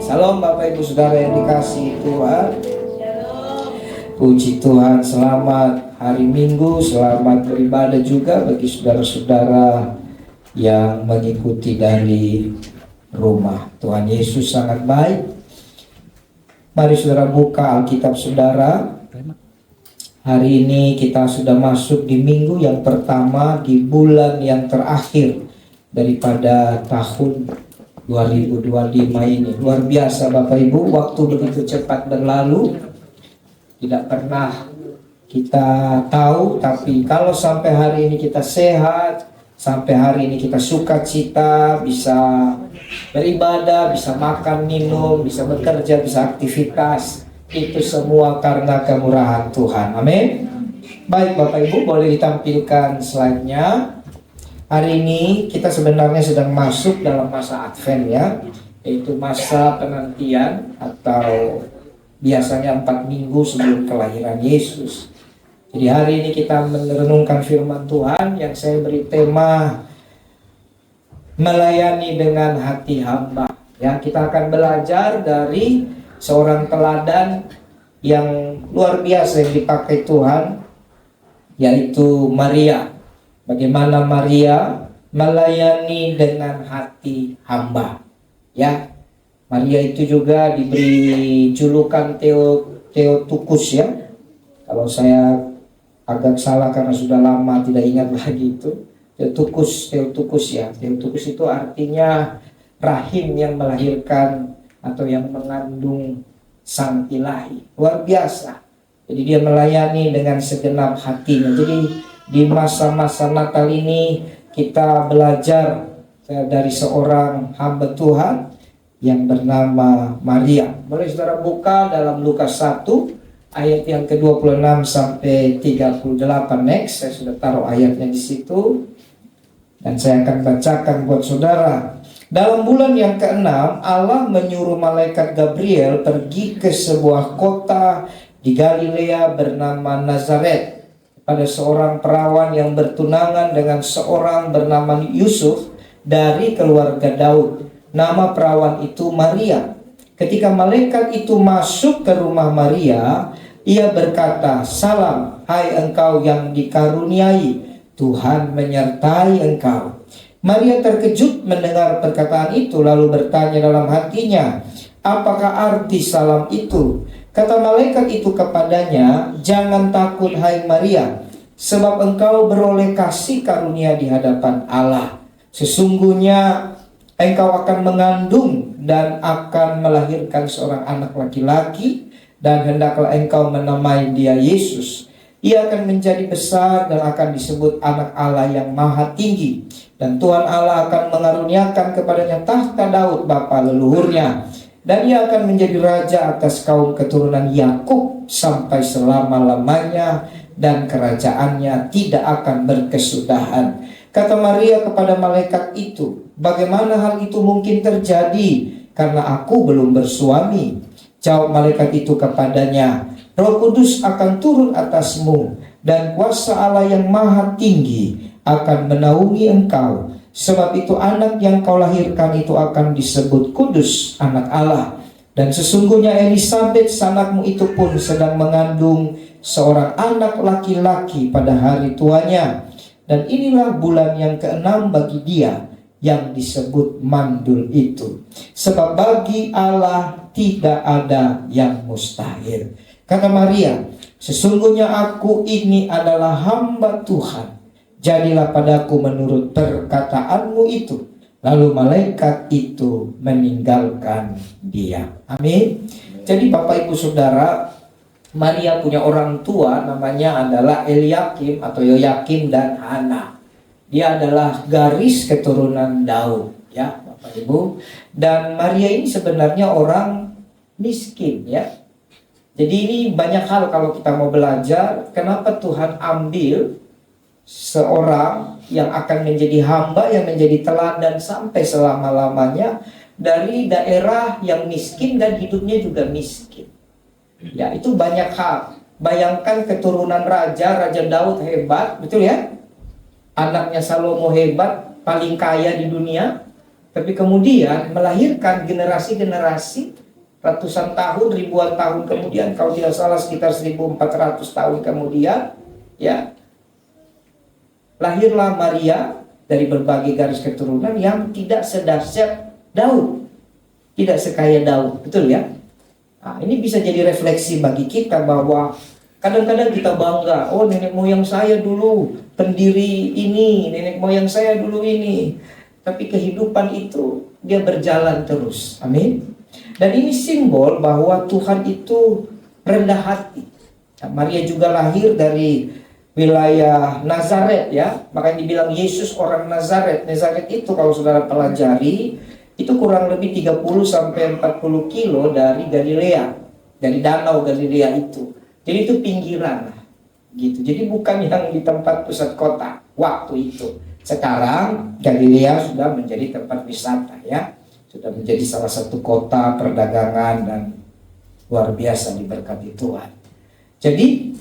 Salam Bapak Ibu Saudara yang dikasihi Tuhan. Puji Tuhan, selamat hari Minggu, selamat beribadah juga bagi saudara-saudara yang mengikuti dari rumah. Tuhan Yesus sangat baik. Mari saudara buka Alkitab saudara. Hari ini kita sudah masuk di minggu yang pertama di bulan yang terakhir daripada tahun 2025 ini. Luar biasa Bapak Ibu, waktu begitu cepat berlalu. Tidak pernah kita tahu, tapi kalau sampai hari ini kita sehat, sampai hari ini kita sukacita, bisa beribadah, bisa makan, minum, bisa bekerja, bisa aktivitas, itu semua karena kemurahan Tuhan. Amin. Baik Bapak Ibu, boleh ditampilkan slide-nya. Hari ini kita sebenarnya sedang masuk dalam masa Advent ya, yaitu masa penantian atau biasanya 4 minggu sebelum kelahiran Yesus. Jadi hari ini kita merenungkan firman Tuhan yang saya beri tema melayani dengan hati hamba. Ya, kita akan belajar dari seorang teladan yang luar biasa yang dipakai Tuhan, yaitu Maria. Bagaimana Maria melayani dengan hati hamba. Ya, Maria itu juga diberi julukan Theotokos ya. Kalau saya agak salah karena sudah lama tidak ingat lagi itu. Theotokos ya. Theotokos itu artinya rahim yang melahirkan atau yang mengandung sang ilahi. Luar biasa. Jadi dia melayani dengan segenap hatinya. Jadi di masa-masa Natal ini kita belajar dari seorang hamba Tuhan yang bernama Maria. Boleh saudara buka dalam Lukas 1 ayat yang ke-26 sampai 38. Next, saya sudah taruh ayatnya di situ dan saya akan bacakan buat saudara. Dalam bulan yang ke-6 Allah menyuruh malaikat Gabriel pergi ke sebuah kota di Galilea bernama Nazaret pada seorang perawan yang bertunangan dengan seorang bernama Yusuf dari keluarga Daud. Nama perawan itu Maria. Ketika malaikat itu masuk ke rumah Maria, ia berkata, "Salam, hai engkau yang dikaruniai, Tuhan menyertai engkau." Maria terkejut mendengar perkataan itu, lalu bertanya dalam hatinya, "Apakah arti salam itu?" Kata malaikat itu kepadanya, "Jangan takut hai Maria, sebab engkau beroleh kasih karunia di hadapan Allah. Sesungguhnya engkau akan mengandung dan akan melahirkan seorang anak laki-laki, dan hendaklah engkau menamai dia Yesus. Ia akan menjadi besar dan akan disebut anak Allah yang maha tinggi. Dan Tuhan Allah akan mengaruniakan kepadanya tahta Daud bapa leluhurnya. Dan ia akan menjadi raja atas kaum keturunan Yakub sampai selama-lamanya, dan kerajaannya tidak akan berkesudahan." Kata Maria kepada malaikat itu, "Bagaimana hal itu mungkin terjadi? Karena aku belum bersuami." Jawab malaikat itu kepadanya, "Roh Kudus akan turun atasmu, dan kuasa Allah yang maha tinggi akan menaungi engkau. Sebab itu anak yang kau lahirkan itu akan disebut kudus, anak Allah. Dan sesungguhnya Elisabet sanakmu itu pun sedang mengandung seorang anak laki-laki pada hari tuanya. Dan inilah bulan yang ke-6 bagi dia yang disebut mandul itu. Sebab bagi Allah tidak ada yang mustahil." Kata Maria, "Sesungguhnya aku ini adalah hamba Tuhan. Jadilah padaku menurut perkataanmu itu." Lalu malaikat itu meninggalkan dia. Amin. Jadi Bapak Ibu Saudara, Maria punya orang tua namanya adalah Eliakim atau Yoyakim dan Hana. Dia adalah garis keturunan Daud ya Bapak Ibu. Dan Maria ini sebenarnya orang miskin ya. Jadi ini banyak hal kalau kita mau belajar kenapa Tuhan ambil seorang yang akan menjadi hamba, yang menjadi teladan sampai selama-lamanya dari daerah yang miskin dan hidupnya juga miskin. Ya, itu banyak hal. Bayangkan keturunan Raja Daud hebat, betul ya? Anaknya Salomo hebat, paling kaya di dunia. Tapi kemudian melahirkan generasi-generasi ratusan tahun, ribuan tahun kemudian, kalau tidak salah sekitar 1400 tahun kemudian, ya, lahirlah Maria dari berbagai garis keturunan yang tidak sedahsyat Daud, tidak sekaya Daud, betul ya? Nah, ini bisa jadi refleksi bagi kita bahwa kadang-kadang kita bangga, oh nenek moyang saya dulu pendiri ini, nenek moyang saya dulu ini. Tapi kehidupan itu dia berjalan terus, amin. Dan ini simbol bahwa Tuhan itu rendah hati. Nah, Maria juga lahir dari wilayah Nazaret ya, makanya dibilang Yesus orang Nazaret. Nazaret itu kalau saudara pelajari, itu kurang lebih 30 sampai 40 kilo dari Galilea, dari danau Galilea itu. Jadi itu pinggiran lah, gitu. Jadi bukan yang di tempat pusat kota waktu itu. Sekarang Galilea sudah menjadi tempat wisata ya, sudah menjadi salah satu kota perdagangan dan luar biasa diberkati Tuhan. Jadi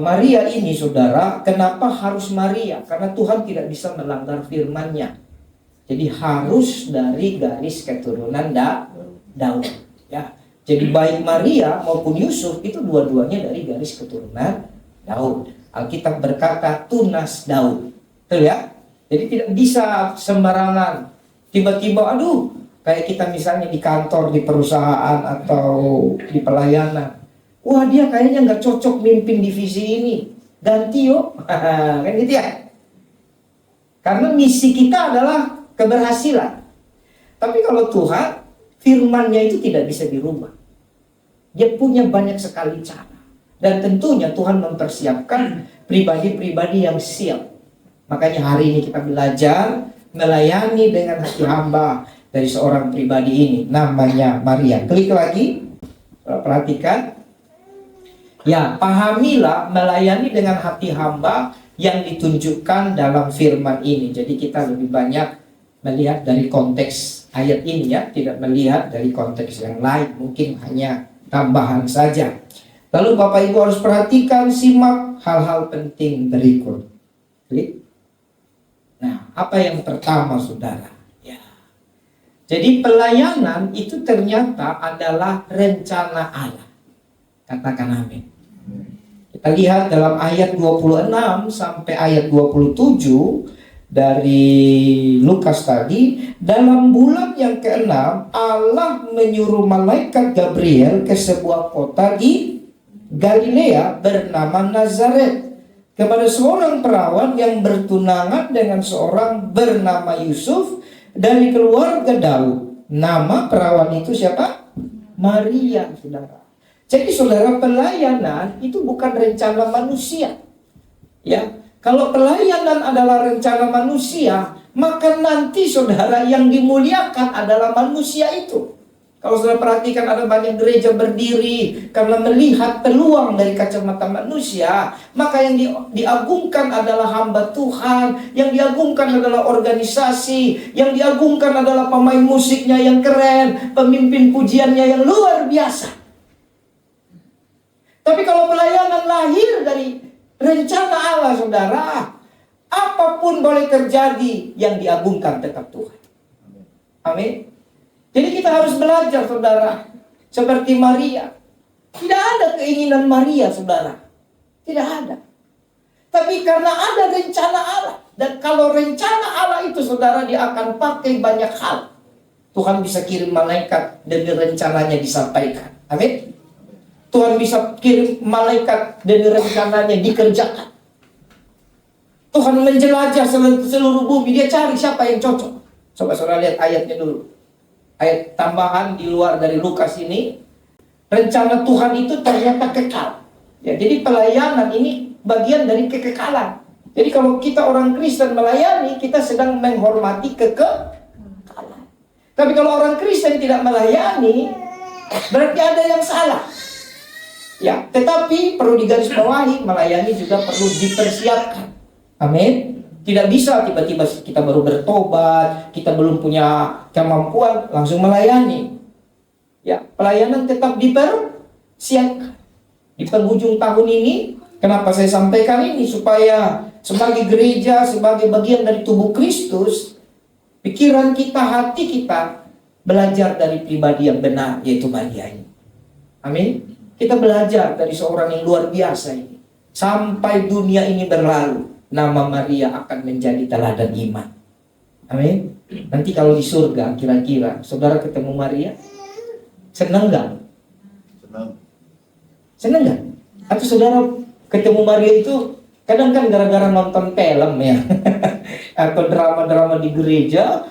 Maria ini saudara, kenapa harus Maria? Karena Tuhan tidak bisa melanggar firman-Nya. Jadi harus dari garis keturunan Daud ya. Jadi baik Maria maupun Yusuf itu dua-duanya dari garis keturunan Daud. Alkitab berkata tunas Daud. Betul ya? Jadi tidak bisa sembarangan tiba-tiba aduh, kayak kita misalnya di kantor, di perusahaan atau di pelayanan. Wah, dia kayaknya nggak cocok mimpin divisi ini. Ganti yuk. Kan gitu ya? Karena misi kita adalah keberhasilan. Tapi kalau Tuhan, firman-Nya itu tidak bisa dirubah. Dia punya banyak sekali cara. Dan tentunya Tuhan mempersiapkan pribadi-pribadi yang siap. Makanya hari ini kita belajar melayani dengan hati hamba dari seorang pribadi ini. Namanya Maria. Klik lagi. Perhatikan. Ya, pahamilah melayani dengan hati hamba yang ditunjukkan dalam firman ini. Jadi kita lebih banyak melihat dari konteks ayat ini ya, tidak melihat dari konteks yang lain, mungkin hanya tambahan saja. Lalu Bapak Ibu harus perhatikan, simak hal-hal penting berikut. Klik. Nah, apa yang pertama saudara? Ya. Jadi pelayanan itu ternyata adalah rencana Allah. Katakan amin. Kita lihat dalam ayat 26 sampai ayat 27 dari Lukas tadi, dalam bulan yang ke-6 Allah menyuruh malaikat Gabriel ke sebuah kota di Galilea bernama Nazaret kepada seorang perawan yang bertunangan dengan seorang bernama Yusuf dari keluarga Daud. Nama perawan itu siapa? Maria, saudara. Jadi saudara, pelayanan itu bukan rencana manusia. Ya, kalau pelayanan adalah rencana manusia, maka nanti saudara yang dimuliakan adalah manusia itu. Kalau saudara perhatikan, ada banyak gereja berdiri karena melihat peluang dari kacamata manusia, maka yang diagungkan adalah hamba Tuhan, yang diagungkan adalah organisasi, yang diagungkan adalah pemain musiknya yang keren, pemimpin pujiannya yang luar biasa. Tapi kalau pelayanan lahir dari rencana Allah saudara, apapun boleh terjadi, yang diagungkan tetap Tuhan. Amin. Jadi kita harus belajar saudara, seperti Maria. Tidak ada keinginan Maria saudara, tidak ada. Tapi karena ada rencana Allah, dan kalau rencana Allah itu saudara, dia akan pakai banyak hal. Tuhan bisa kirim malaikat demi rencananya disampaikan. Amin. Tuhan bisa kirim malaikat demi rencananya dikerjakan. Tuhan menjelajah seluruh bumi, dia cari siapa yang cocok. Coba saudara lihat ayatnya dulu. Ayat tambahan di luar dari Lukas ini, rencana Tuhan itu ternyata kekal. Ya, jadi pelayanan ini bagian dari kekekalan. Jadi kalau kita orang Kristen melayani, kita sedang menghormati kekekalan. Tapi kalau orang Kristen tidak melayani, berarti ada yang salah. Ya, tetapi perlu digarisbawahi, melayani juga perlu dipersiapkan. Amin. Tidak bisa tiba-tiba kita baru bertobat, kita belum punya kemampuan langsung melayani. Ya, pelayanan tetap dipersiapkan. Di penghujung tahun ini, kenapa saya sampaikan ini? Supaya sebagai gereja, sebagai bagian dari tubuh Kristus, pikiran kita, hati kita belajar dari pribadi yang benar, yaitu Maria ini. Amin. Kita belajar dari seorang yang luar biasa ini. Sampai dunia ini berlalu, nama Maria akan menjadi teladan iman. Amin. Nanti kalau di surga, kira-kira saudara ketemu Maria, senang nggak? Senang nggak? Atau saudara ketemu Maria itu kadang kan gara-gara nonton film ya, atau drama-drama di gereja,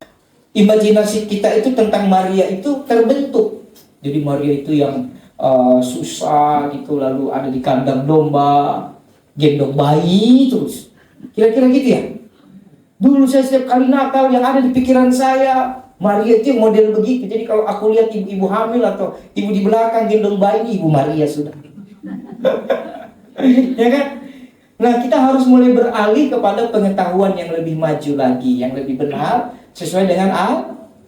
imajinasi kita itu tentang Maria itu terbentuk. Jadi Maria itu yang susah gitu, lalu ada di kandang domba, gendong bayi terus. Kira-kira gitu ya. Dulu saya setiap kali Natal yang ada di pikiran saya, Maria itu model begitu. Jadi kalau aku lihat ibu-ibu hamil atau ibu di belakang gendong bayi, ibu Maria sudah. Ya kan? Nah, kita harus mulai beralih kepada pengetahuan yang lebih maju lagi, yang lebih benar sesuai dengan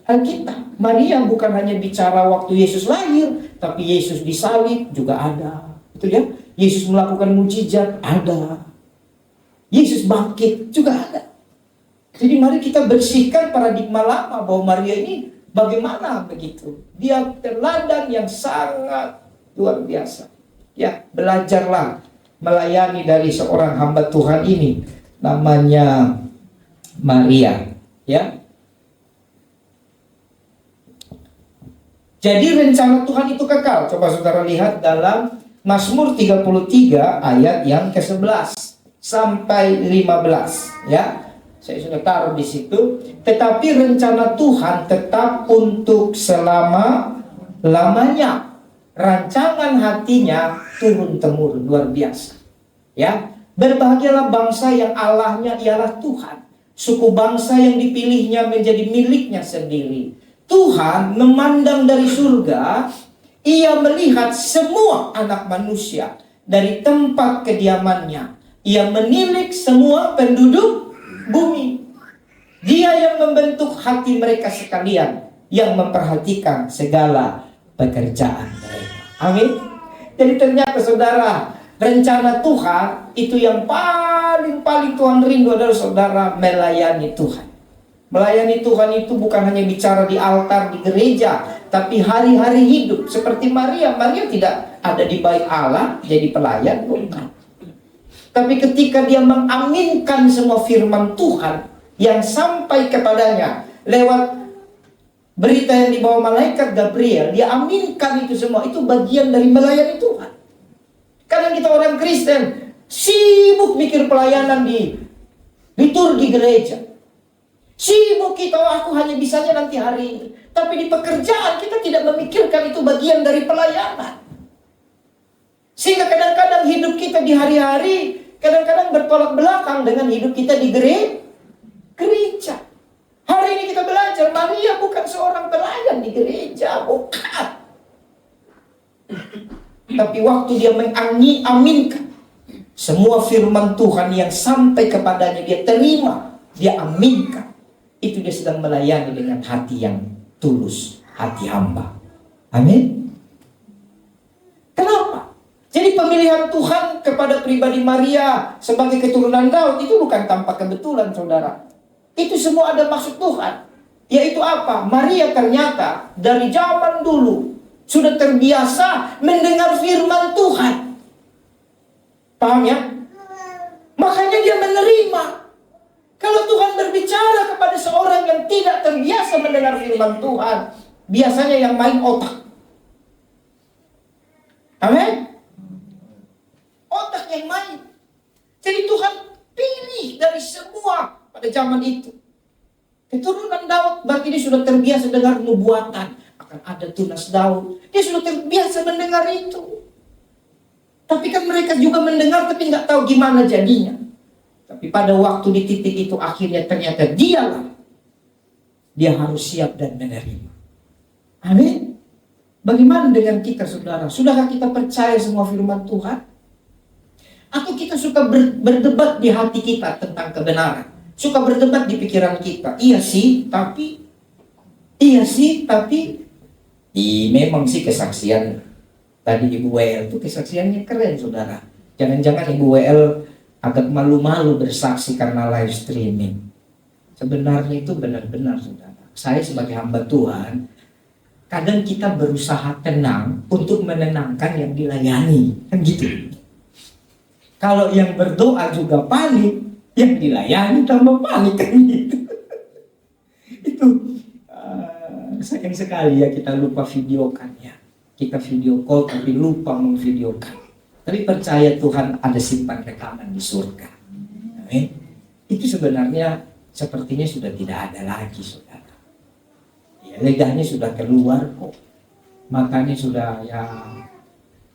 Alkitab. Maria bukan hanya bicara waktu Yesus lahir, tapi Yesus disalib juga ada. Betul ya? Yesus melakukan mujizat ada. Yesus bangkit juga ada. Jadi mari kita bersihkan paradigma lama bahwa Maria ini bagaimana begitu. Dia teladan yang sangat luar biasa. Ya, belajarlah melayani dari seorang hamba Tuhan ini, namanya Maria, ya. Jadi rencana Tuhan itu kekal. Coba saudara lihat dalam Mazmur 33 ayat yang ke-11 sampai 15, ya. Saya sudah taruh di situ. Tetapi rencana Tuhan tetap untuk selama-lamanya. Rancangan hatinya turun-temurun, luar biasa. Ya, berbahagialah bangsa yang Allahnya ialah Tuhan. Suku bangsa yang dipilihnya menjadi miliknya sendiri. Tuhan memandang dari surga, Ia melihat semua anak manusia dari tempat kediamannya. Ia menilik semua penduduk bumi. Dia yang membentuk hati mereka sekalian, yang memperhatikan segala pekerjaan mereka. Amin. Jadi ternyata saudara, rencana Tuhan itu yang paling Tuhan rindu adalah saudara melayani Tuhan. Melayani Tuhan itu bukan hanya bicara di altar di gereja, tapi hari-hari hidup. Seperti Maria. Maria tidak ada di bait Allah jadi pelayan, bukan. Tapi ketika dia mengaminkan semua firman Tuhan yang sampai kepadanya lewat berita yang dibawa malaikat Gabriel, dia aminkan itu semua. Itu bagian dari melayani Tuhan. Kadang kita orang Kristen sibuk mikir pelayanan di liturgi gereja. Sibuk kita, aku hanya bisanya nanti hari ini. Tapi di pekerjaan kita tidak memikirkan itu bagian dari pelayanan. Sehingga kadang-kadang hidup kita di hari-hari kadang-kadang bertolak belakang dengan hidup kita di gereja. Hari ini kita belajar, Maria bukan seorang pelayan di gereja, bukan. Tapi waktu dia mengaminkan semua firman Tuhan yang sampai kepadanya, dia terima, dia aminkan. Itu dia sedang melayani dengan hati yang tulus, hati hamba. Amin. Kenapa? Jadi pemilihan Tuhan kepada pribadi Maria sebagai keturunan Daud itu bukan tanpa kebetulan, saudara. Itu semua ada maksud Tuhan. Yaitu apa? Maria ternyata dari zaman dulu sudah terbiasa mendengar firman Tuhan. Paham ya? Makanya dia menerima. Kalau Tuhan berbicara kepada seorang yang tidak terbiasa mendengar firman Tuhan, biasanya yang main otak. Amin? Otak yang main. Jadi Tuhan pilih dari semua pada zaman itu. Keturunan Daud, berarti dia sudah terbiasa dengar nubuatan. Akan ada tunas Daud. Dia sudah terbiasa mendengar itu. Tapi kan mereka juga mendengar tapi nggak tahu gimana jadinya. Tapi pada waktu di titik itu akhirnya ternyata dia harus siap dan menerima. Amin. Bagaimana dengan kita, saudara? Sudahkah kita percaya semua firman Tuhan? Atau kita suka berdebat di hati kita tentang kebenaran? Suka berdebat di pikiran kita. Iya sih, tapi memang sih kesaksian tadi Ibu WL itu kesaksiannya keren, saudara. Jangan-jangan Ibu WL agak malu-malu bersaksi karena live streaming. Sebenarnya itu benar-benar, saudara. Saya sebagai hamba Tuhan kadang kita berusaha tenang untuk menenangkan yang dilayani, kan gitu. Kalau yang berdoa juga panik, yang dilayani tambah panik, kan gitu. Itu sayang sekali ya, kita lupa videokan ya. Kita video call tapi lupa memvideokan. Tapi percaya Tuhan ada simpan rekaman di surga. Amin. Itu sebenarnya sepertinya sudah tidak ada lagi, saudara. Ya, legahnya sudah keluar kok. Makanya sudah ya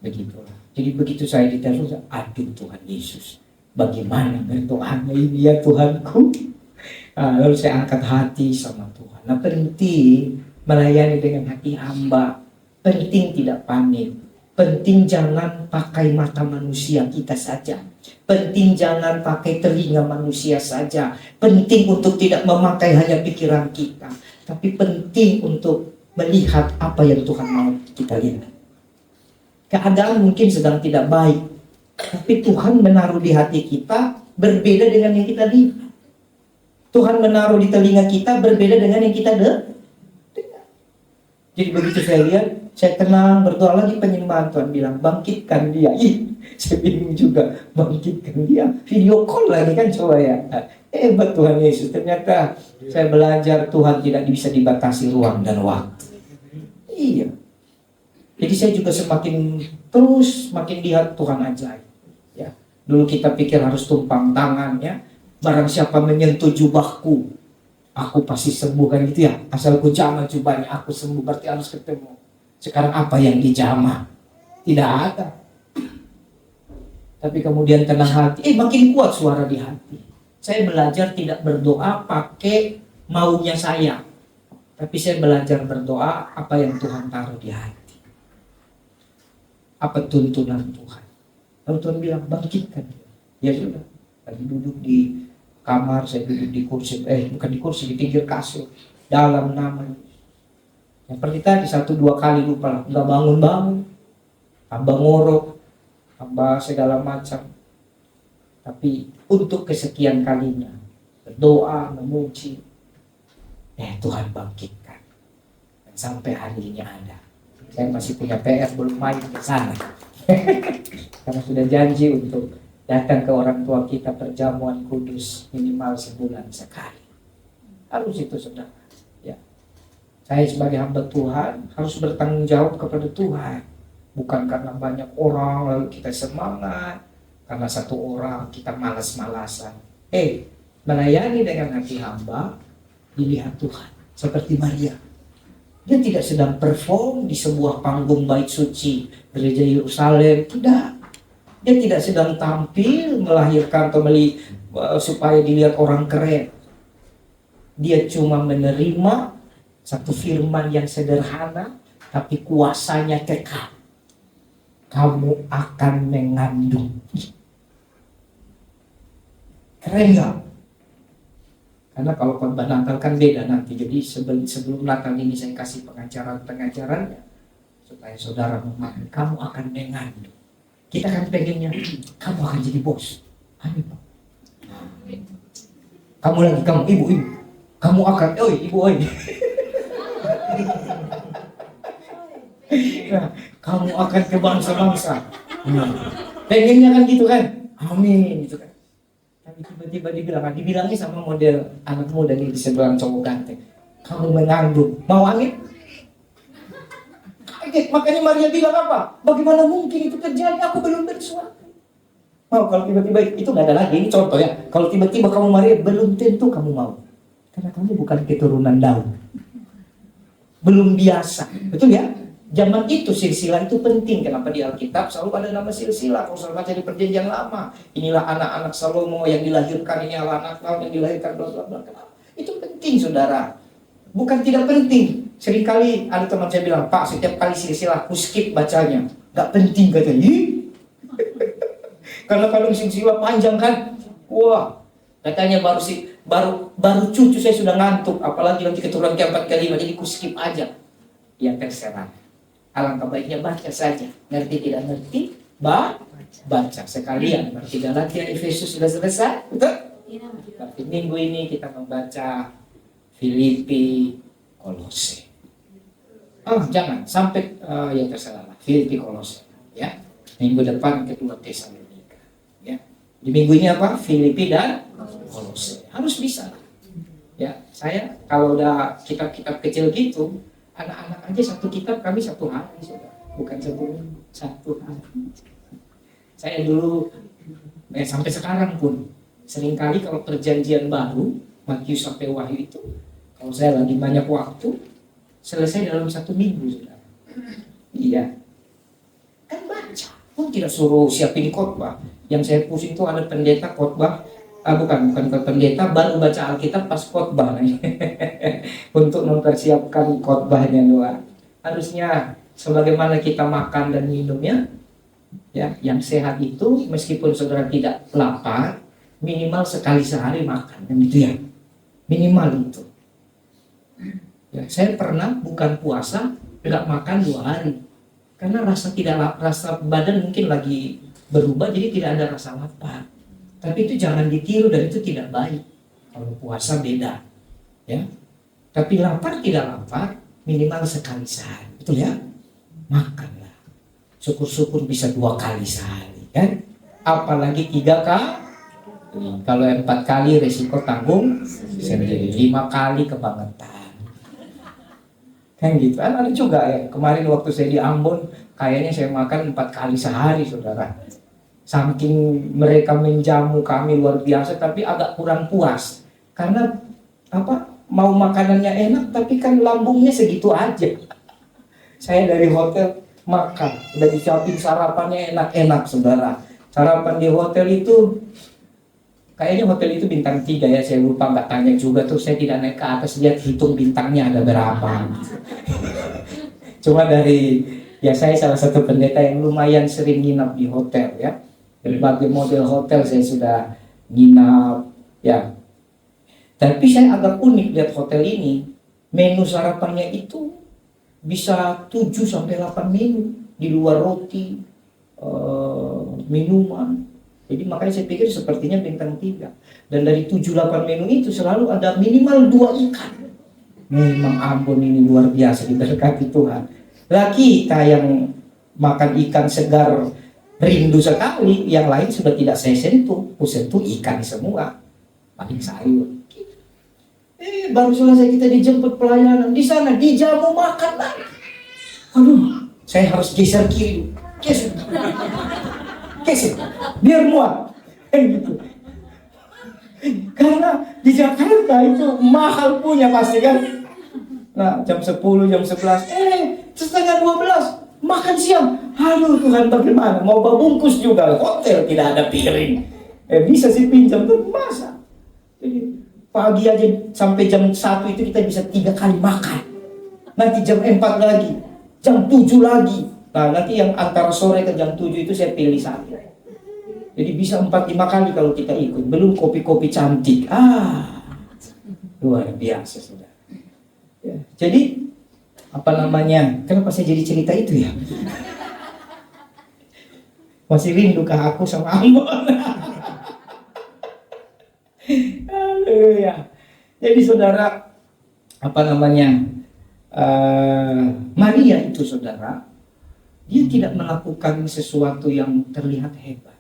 begitulah. Jadi begitu saya ditelepon, aduh Tuhan Yesus, bagaimana berdoanya ini ya Tuhanku. Lalu saya angkat hati sama Tuhan. Nah, penting melayani dengan hati hamba. Penting tidak panik. Penting jangan pakai mata manusia kita saja. Penting jangan pakai telinga manusia saja. Penting untuk tidak memakai hanya pikiran kita. Tapi penting untuk melihat apa yang Tuhan mau kita lihat. Keadaan mungkin sedang tidak baik, tapi Tuhan menaruh di hati kita berbeda dengan yang kita lihat. Tuhan menaruh di telinga kita berbeda dengan yang kita dengar. Jadi begitu saya lihat, saya tenang, berdoa lagi, penyembahan Tuhan bilang, bangkitkan dia. Saya bingung juga, bangkitkan dia. Video call lagi kan, coba ya. Hebat Tuhan Yesus. Ternyata saya belajar Tuhan tidak bisa dibatasi ruang dan waktu. Iya. Jadi saya juga semakin terus makin lihat Tuhan ajaib. Ya. Dulu kita pikir harus tumpang tangan ya. Barang siapa menyentuh jubahku, aku pasti sembuh, kan gitu ya. Asal ku jamah jubahnya, aku sembuh, berarti harus ketemu. Sekarang apa yang dijamah? Tidak ada. Tapi kemudian tenang hati, makin kuat suara di hati. Saya belajar tidak berdoa pakai maunya saya, tapi saya belajar berdoa apa yang Tuhan taruh di hati. Apa tuntunan Tuhan. Lalu Tuhan bilang, bangkitkan. Ya sudah, lagi duduk di kamar, saya duduk di kursi, bukan di kursi, di pinggir kasur, dalam nama yang seperti tadi 1-2 kali lupa lah, nggak bangun-bangun, tambah ngorok, tambah segala macam. Tapi untuk kesekian kalinya berdoa, memuji, Tuhan bangkitkan. Dan sampai hari ini ada. Saya masih punya PR, belum main ke sana. Karena sudah janji untuk datang ke orang tua kita perjamuan kudus minimal sebulan sekali. Harus itu, saudara. Ya. Saya sebagai hamba Tuhan harus bertanggung jawab kepada Tuhan. Bukan karena banyak orang lalu kita semangat, karena satu orang kita malas-malasan. Melayani dengan hati hamba dilihat Tuhan. Seperti Maria. Dia tidak sedang perform di sebuah panggung bait suci gereja Yerusalem, tidak. Dia tidak sedang tampil melahirkan atau supaya dilihat orang keren. Dia cuma menerima satu firman yang sederhana, tapi kuasanya kekal. Kamu akan mengandung. Keren gak? Karena kalau khotbah Natal kan beda nanti. Jadi sebelum Natal ini saya kasih pengajaran-pengajarannya supaya saudara memahami, kamu akan mengandung. Kita kan pengennya kamu akan jadi bos. Amin. Kamu ibu. Kamu akan, ibu. Nah, kamu akan ke bangsa-bangsa. Pengennya kan gitu kan. Amin gitu kan. Tapi tiba-tiba dibilangnya sama model anak muda nih di sebelah cowok ganteng. Kamu mengandung, mau amin? Kaget, makanya Maria bilang apa? Bagaimana mungkin itu terjadi? Aku belum bersuatu. Mau kalau tiba-tiba itu nggak ada lagi, ini contoh ya. Kalau tiba-tiba kamu Maria, belum tentu kamu mau. Karena kamu bukan keturunan Daud. Belum biasa, betul ya? Zaman itu silsilah itu penting. Kenapa di Alkitab selalu ada nama silsilah? Kalau selalu baca di Perjanjian Lama, inilah anak-anak Salomo yang dilahirkan, ini anak Daud yang dilahirkan, bla bla bla. Itu penting, saudara. Bukan tidak penting. Seringkali ada teman saya bilang, Pak, setiap kali silsilah aku skip bacanya. Gak penting katanya. Karena kalau silsilah panjang kan, wah, katanya baru cucu saya sudah ngantuk, apalagi nanti keturunan keempat kelima, jadi ku skip aja. Ya terserah. Alangkah baiknya baca saja. Ngerti tidak ngerti, baca sekalian. Berarti Galatia, Efesus sudah selesai, betul? Berarti minggu ini kita membaca Filipi, Kolose. Jangan sampai ya terserah lah. Filipi Kolose, ya. Minggu depan kedua Tesalonika, ya. Di minggu ini apa? Filipi dan Kolose. Harus bisa. Ya, saya kalau udah kitab-kitab kecil gitu, anak-anak aja satu kitab kami satu hari sudah, bukan satu hari. Saya dulu sampai sekarang pun seringkali kalau perjanjian baru Matius sampai Wahyu itu, kalau saya lagi banyak waktu, selesai dalam 1 minggu sudah. Iya, kan baca, pun tidak suruh siapin khotbah. Yang saya pusing itu ada pendeta khotbah. Bukan pendeta baru baca Alkitab pas khotbah untuk mempersiapkan khotbahnya doa. Harusnya sebagaimana kita makan dan minumnya, ya, yang sehat itu meskipun saudara tidak lapar, minimal sekali sehari makan, dan gitu ya, minimal itu. Ya, saya pernah bukan puasa nggak makan 2 hari karena rasa badan mungkin lagi berubah, jadi tidak ada rasa lapar. Tapi itu jangan ditiru dan itu tidak baik. Kalau puasa beda, ya. Tapi lapar tidak lapar, minimal sekali sehari, betul ya? Makanlah. Syukur-syukur bisa 2 kali sehari, kan? Apalagi 3 kali. Kalau 4 kali resiko tanggung sendiri. 5 kali kebangetan. Kan gitu. Ada juga ya. Kemarin waktu saya di Ambon, kayaknya saya makan 4 kali sehari, saudara. Saking mereka menjamu kami luar biasa, tapi agak kurang puas karena mau makanannya enak tapi kan lambungnya segitu aja. Saya dari hotel makan, udah disiapin sarapannya enak-enak, saudara. Sarapan di hotel itu kayaknya hotel itu bintang 3 ya, saya lupa, nggak tanya juga tuh, saya tidak naik ke atas lihat hitung bintangnya ada berapa. Cuma ya saya salah satu pendeta yang lumayan sering nginap di hotel ya. Berbagai model hotel saya sudah nginap ya. Tapi saya agak unik lihat hotel ini. Menu sarapannya itu bisa 7-8 menu, di luar roti, minuman. Jadi makanya saya pikir sepertinya bintang 3. Dan dari 7-8 menu itu selalu ada minimal 2 ikan. Memang Ambon ini luar biasa, diberkati Tuhan. Lah kita yang makan ikan segar rindu sekali, yang lain sudah tidak saya sentuh, ikan semua, paling sayur. Baru selesai kita dijemput pelayanan, di sana dijamu makan lagi. Aduh, saya harus geser kiri, geser, biar muat, gitu. Karena di Jakarta itu mahal punya pasti kan. Nah, jam 10, jam 11, setengah 12 makan siang. Aduh Tuhan, bagaimana? Mau bungkus juga, hotel tidak ada piring. Bisa sih pinjam tuh masa. Jadi pagi aja sampai jam 1 itu kita bisa 3 kali makan. Nanti jam 4 lagi, jam 7 lagi. Nah nanti yang antara sore ke jam 7 itu saya pilih satu. Jadi bisa 4-5 kali kalau kita ikut. Belum kopi-kopi cantik. Luar biasa sudah. Ya, jadi kenapa saya jadi cerita itu ya? Masih rindu ke aku sama Ambon. Haleluya. Jadi saudara, Maria itu saudara, dia tidak melakukan sesuatu yang terlihat hebat.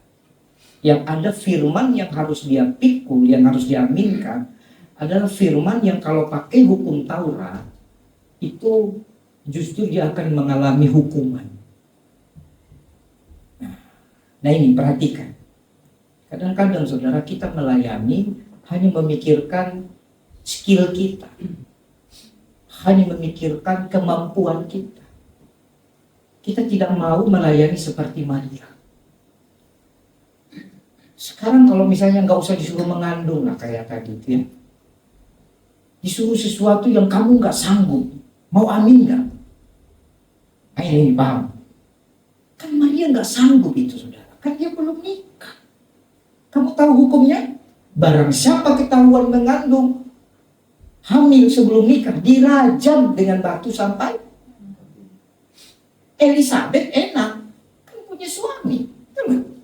Yang ada firman yang harus dia pikul, yang harus diaminkan, adalah firman yang kalau pakai hukum Taurat, itu justru dia akan mengalami hukuman. Nah ini perhatikan. Kadang-kadang saudara kita melayani hanya memikirkan skill kita. Hanya memikirkan kemampuan kita. Kita tidak mau melayani seperti Maria. Sekarang kalau misalnya nggak usah disuruh mengandung lah kayak tadi itu ya. Disuruh sesuatu yang kamu nggak sanggup. Mau amin nggak? Ini paham? Kan Maria nggak sanggup itu saudara. Kan dia belum nikah. Kamu tahu hukumnya? Barang siapa ketahuan mengandung, hamil sebelum nikah, dirajam dengan batu sampai. Elizabeth enak, kan punya suami. Teman.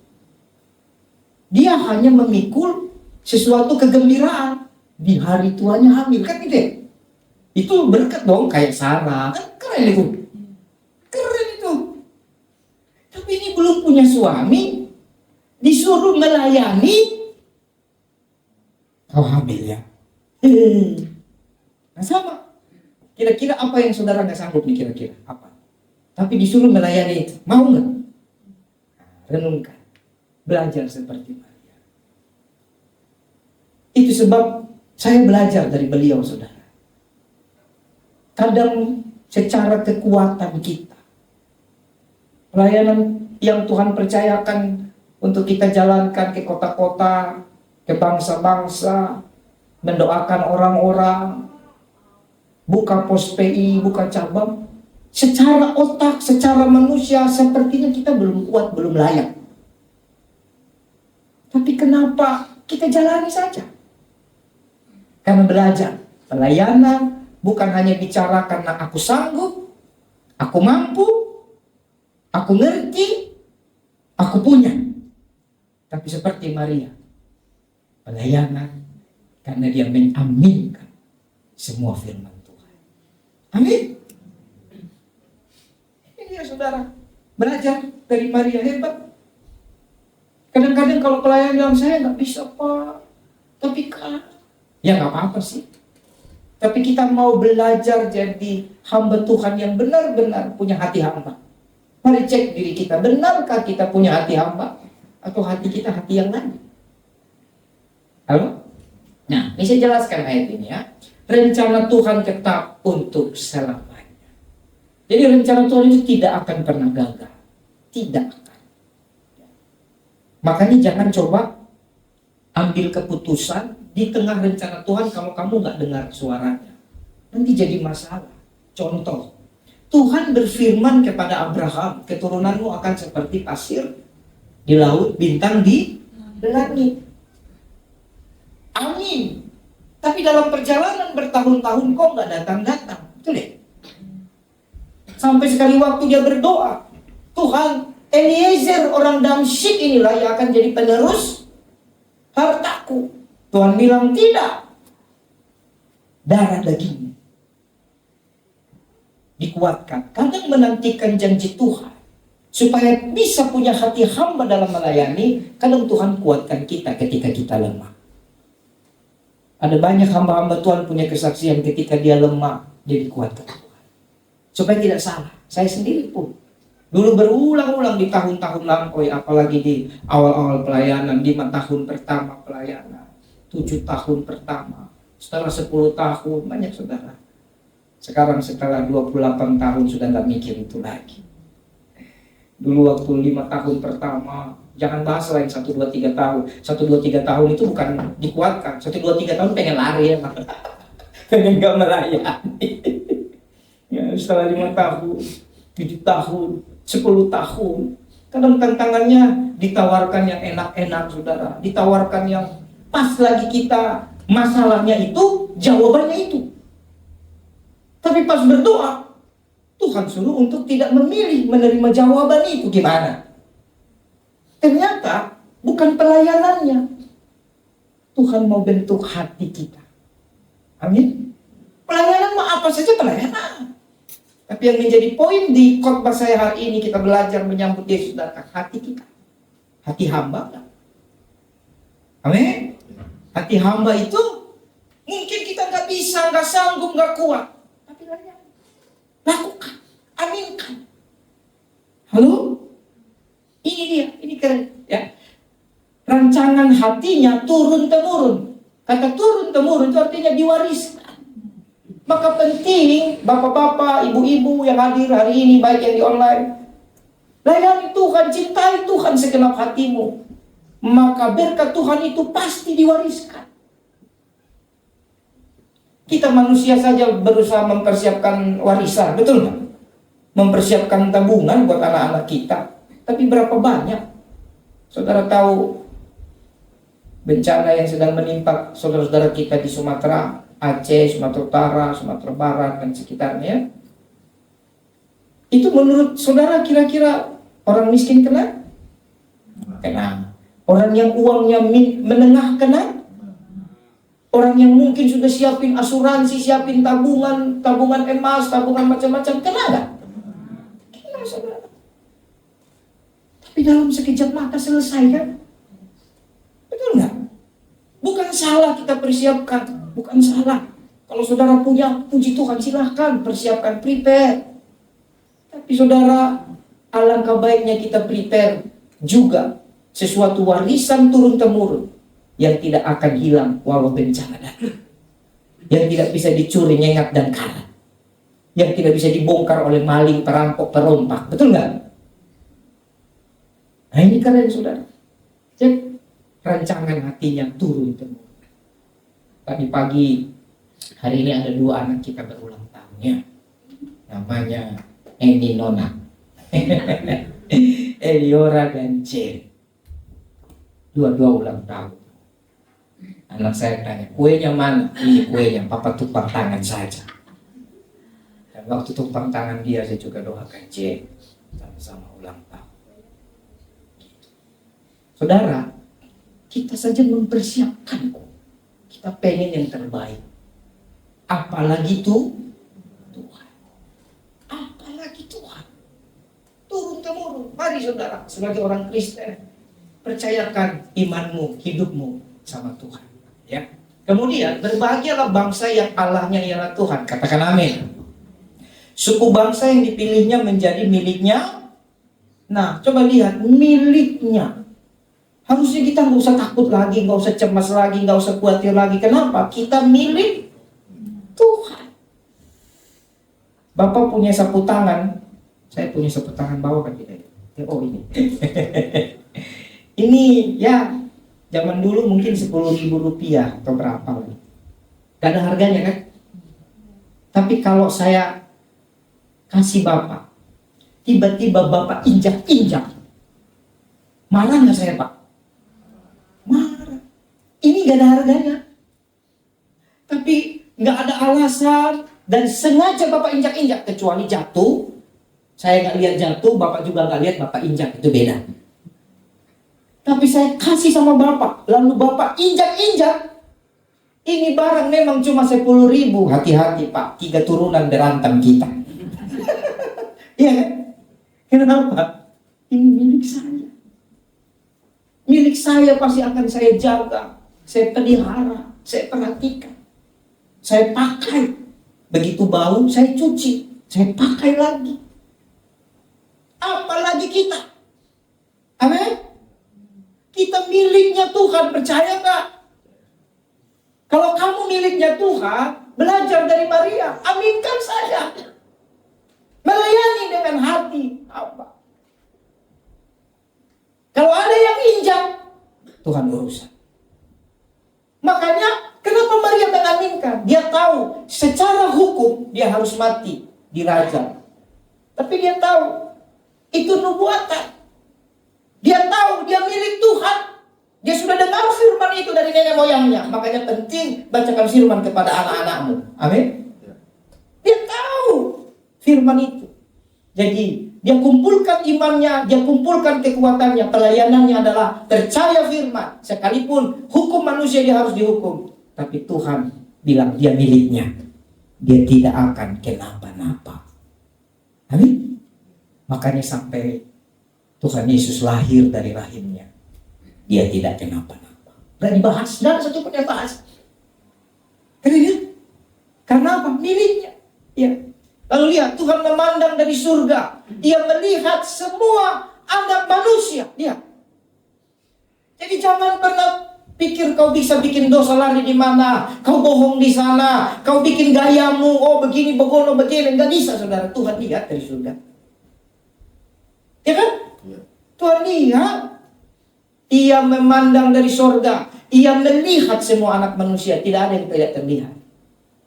Dia hanya memikul sesuatu kegembiraan di hari tuanya hamil, kan gitu. Itu berkat dong, kayak Sarah, kan Keren itu. Keren itu. Tapi ini belum punya suami, disuruh melayani. Kau hamil ya? Nah sama. Kira-kira apa yang saudara nggak sanggup nih kira-kira? Apa? Tapi disuruh melayani, mau nggak? Renungkan. Belajar seperti Maria. Itu sebab saya belajar dari beliau, saudara. Kadang secara kekuatan kita, pelayanan yang Tuhan percayakan untuk kita jalankan ke kota-kota, ke bangsa-bangsa, mendoakan orang-orang, buka pos PI, buka cabang. Secara otak, secara manusia, sepertinya kita belum kuat, belum layak. Tapi kenapa kita jalani saja? Karena belajar. Pelayanan bukan hanya bicara karena aku sanggup, aku mampu, aku ngerti, aku punya. Tapi seperti Maria, pelayanan karena dia mengaminkan semua firman Tuhan. Amin. Ini ya saudara, belajar dari Maria, hebat. Kadang-kadang kalau pelayan bilang, saya nggak bisa Pak, tapi kan, ya nggak apa-apa sih. Tapi kita mau belajar jadi hamba Tuhan yang benar-benar punya hati hamba. Mari cek diri kita, benarkah kita punya hati hamba? Atau hati kita hati yang lain? Halo? Nah, ini saya jelaskan ayat ini ya. Rencana Tuhan tetap untuk selamanya. Jadi rencana Tuhan itu tidak akan pernah gagal. Tidak akan. Makanya jangan coba ambil keputusan di tengah rencana Tuhan kalau kamu nggak dengar suaranya. Nanti jadi masalah. Contoh, Tuhan berfirman kepada Abraham, keturunanmu akan seperti pasir di laut, bintang di langit. Amin. Tapi dalam perjalanan bertahun-tahun kok nggak datang-datang. Betul ya? Sampai sekali waktu dia berdoa, Tuhan, Eliezer orang Damsyik inilah yang akan jadi penerus hartaku. Tuhan bilang tidak. Darah dagingnya dikuatkan. Kadang menantikan janji Tuhan supaya bisa punya hati hamba dalam melayani. Kadang Tuhan kuatkan kita ketika kita lemah. Ada banyak hamba-hamba Tuhan punya kesaksian ketika dia lemah, dia dikuatkan Tuhan. Supaya tidak salah. Saya sendiri pun dulu berulang-ulang di tahun-tahun lampau, apalagi di awal-awal pelayanan, 5 tahun pertama pelayanan, 7 tahun pertama, setelah 10 tahun, banyak saudara. Sekarang setelah 28 tahun sudah gak mikir itu lagi. Dulu waktu 5 tahun pertama, jangan bahas lain 1, 2, 3 tahun. 1, 2, 3 tahun itu bukan dikuatkan. 1, 2, 3 tahun pengen lari ya, pengen gak melayani. Ya, setelah 5 tahun, 7 tahun, 10 tahun, kadang tantangannya ditawarkan yang enak-enak saudara, ditawarkan yang pas lagi kita masalahnya itu, jawabannya itu. Tapi pas berdoa, Tuhan suruh untuk tidak memilih menerima jawaban itu. Gimana? Ternyata bukan pelayanannya. Tuhan mau bentuk hati kita. Amin. Pelayanan mah apa saja pelayanan. Tapi yang menjadi poin di khotbah saya hari ini, kita belajar menyambut Yesus datang, hati kita. Hati hamba. Amin. Hati hamba itu mungkin kita nggak bisa, nggak sanggup, nggak kuat. Tapi lakukan, aminkan. Halo? Ini dia, ini keren ya. Rancangan hatinya turun-temurun. Kata turun-temurun itu artinya diwariskan. Maka penting bapak-bapak, ibu-ibu yang hadir hari ini, baik yang di online, layani Tuhan, cintai Tuhan segenap hatimu. Maka berkat Tuhan itu pasti diwariskan. Kita manusia saja berusaha mempersiapkan warisan, betul nggak? Mempersiapkan tabungan buat anak-anak kita. Tapi berapa banyak? Saudara tahu bencana yang sedang menimpa saudara-saudara kita di Sumatera, Aceh, Sumatera Utara, Sumatera Barat, dan sekitarnya. Itu menurut saudara kira-kira orang miskin kena? Kena. Orang yang uangnya menengah kena? Orang yang mungkin sudah siapin asuransi, siapin tabungan, tabungan emas, tabungan macam-macam, kena nggak? Kena, saudara. Tapi dalam sekejap mata selesai kan? Betul nggak? Bukan salah kita persiapkan, bukan salah. Kalau saudara punya, puji Tuhan, silahkan persiapkan, prepare. Tapi saudara, alangkah baiknya kita prepare juga sesuatu warisan turun-temurun yang tidak akan hilang walau bencana datang, yang tidak bisa dicuri, nyengat, dan karat, yang tidak bisa dibongkar oleh maling, perampok, perompak. Betul nggak? Nah ini kalian saudara, cek rancangan hatinya turun-temurun. Tadi pagi, hari ini ada 2 anak kita berulang tahunnya, namanya Eni Nona, Eliora dan Jen. Dua-dua ulang tahun. Anak saya tanya, kuenya mana? Ini kuenya, papa tumpang tangan saja. Dan waktu tumpang tangan dia, saya juga doakan Jen sama-sama ulang tahun. Saudara, kita saja mempersiapkan kok. Kita pengen yang terbaik. Apalagi Tuhan. Apalagi Tuhan. Turun-temurun. Mari saudara, sebagai orang Kristen, percayakan imanmu, hidupmu sama Tuhan. Ya. Kemudian berbahagialah bangsa yang Allahnya ialah Tuhan. Katakan amin. Suku bangsa yang dipilihnya menjadi miliknya. Nah, coba lihat miliknya. Harusnya kita nggak usah takut lagi, nggak usah cemas lagi, nggak usah khawatir lagi. Kenapa? Kita milik Tuhan. Bapak punya sapu tangan. Saya punya sapu tangan bawah kan tidak? Oh ini. Ini ya zaman dulu mungkin 10.000 rupiah atau berapa lagi. Gak ada harganya kan? Tapi kalau saya kasih Bapak, tiba-tiba Bapak injak-injak, marah gak saya Pak? Marah. Ini gak ada harganya. Tapi gak ada alasan dan sengaja Bapak injak-injak, kecuali jatuh. Saya gak lihat jatuh, Bapak juga gak lihat Bapak injak, itu beda. Tapi saya kasih sama Bapak, lalu Bapak injak-injak. Ini barang memang cuma 10.000. Hati-hati Pak, 3 turunan berantem kita. Iya kan? Kenapa? Ini milik saya. Milik saya pasti akan saya jaga, saya pelihara, saya perhatikan. Saya pakai. Begitu bau, saya cuci, saya pakai lagi. Apalagi kita. Amin. Kita miliknya Tuhan, percaya nggak? Kalau kamu miliknya Tuhan, belajar dari Maria, aminkan saja. Melayani dengan hati apa? Kalau ada yang injak, Tuhan urusan. Makanya, kenapa Maria mengaminkan? Dia tahu, secara hukum dia harus mati, dirajam. Tapi dia tahu, itu nubuatan. Dia tahu dia milik Tuhan. Dia sudah dengar firman itu dari nenek moyangnya. Makanya penting bacakan firman kepada anak-anakmu. Amin. Dia tahu firman itu. Jadi dia kumpulkan imannya, dia kumpulkan kekuatannya. Pelayanannya adalah percaya firman. Sekalipun hukum manusia dia harus dihukum, tapi Tuhan bilang dia miliknya. Dia tidak akan kenapa-napa. Amin. Makanya sampai Tuhan Yesus lahir dari rahimnya, dia tidak kenapa-napa. Gak dibahas, gak ada satu pun yang bahas. Karena apa? Miliknya. Ya. Lalu lihat, Tuhan memandang dari surga. Dia melihat semua anak manusia. Lihat. Jadi jangan pernah pikir kau bisa bikin dosa lari di mana, kau bohong di sana, kau bikin gayamu, oh begini, begono, begini. Gak bisa saudara, Tuhan lihat dari surga. Ya kan? Tuhan lihat. Ia memandang dari surga. Ia melihat semua anak manusia. Tidak ada yang tidak terlihat.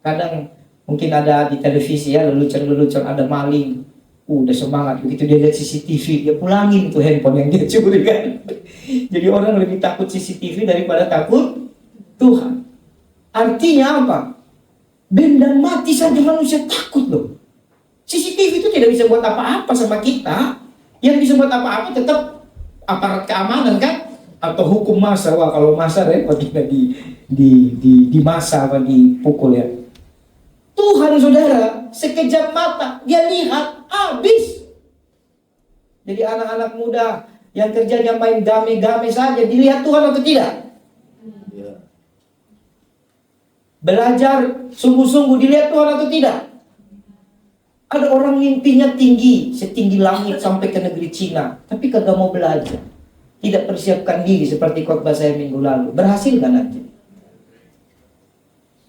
Kadang mungkin ada di televisi ya, lelucon-lelucon ada maling. Udah semangat. Begitu dia lihat CCTV, dia pulangin tuh handphone yang dia curi kan. Jadi orang lebih takut CCTV daripada takut Tuhan. Artinya apa? Benda mati saja manusia takut loh. CCTV itu tidak bisa buat apa-apa sama kita. Yang bisa buat apa-apa tetap aparat keamanan kan. atau hukum masa. Wah, kalau masa repot kita di masa apa dipukul ya. Tuhan saudara, sekejap mata dia lihat habis. Jadi anak-anak muda yang kerjanya main game-game saja, dilihat Tuhan atau tidak? Belajar sungguh-sungguh, dilihat Tuhan atau tidak? Ada orang mimpinya tinggi, setinggi langit sampai ke negeri Cina, tapi kagak mau belajar. Tidak persiapkan diri seperti khotbah saya minggu lalu. Berhasil kan nanti?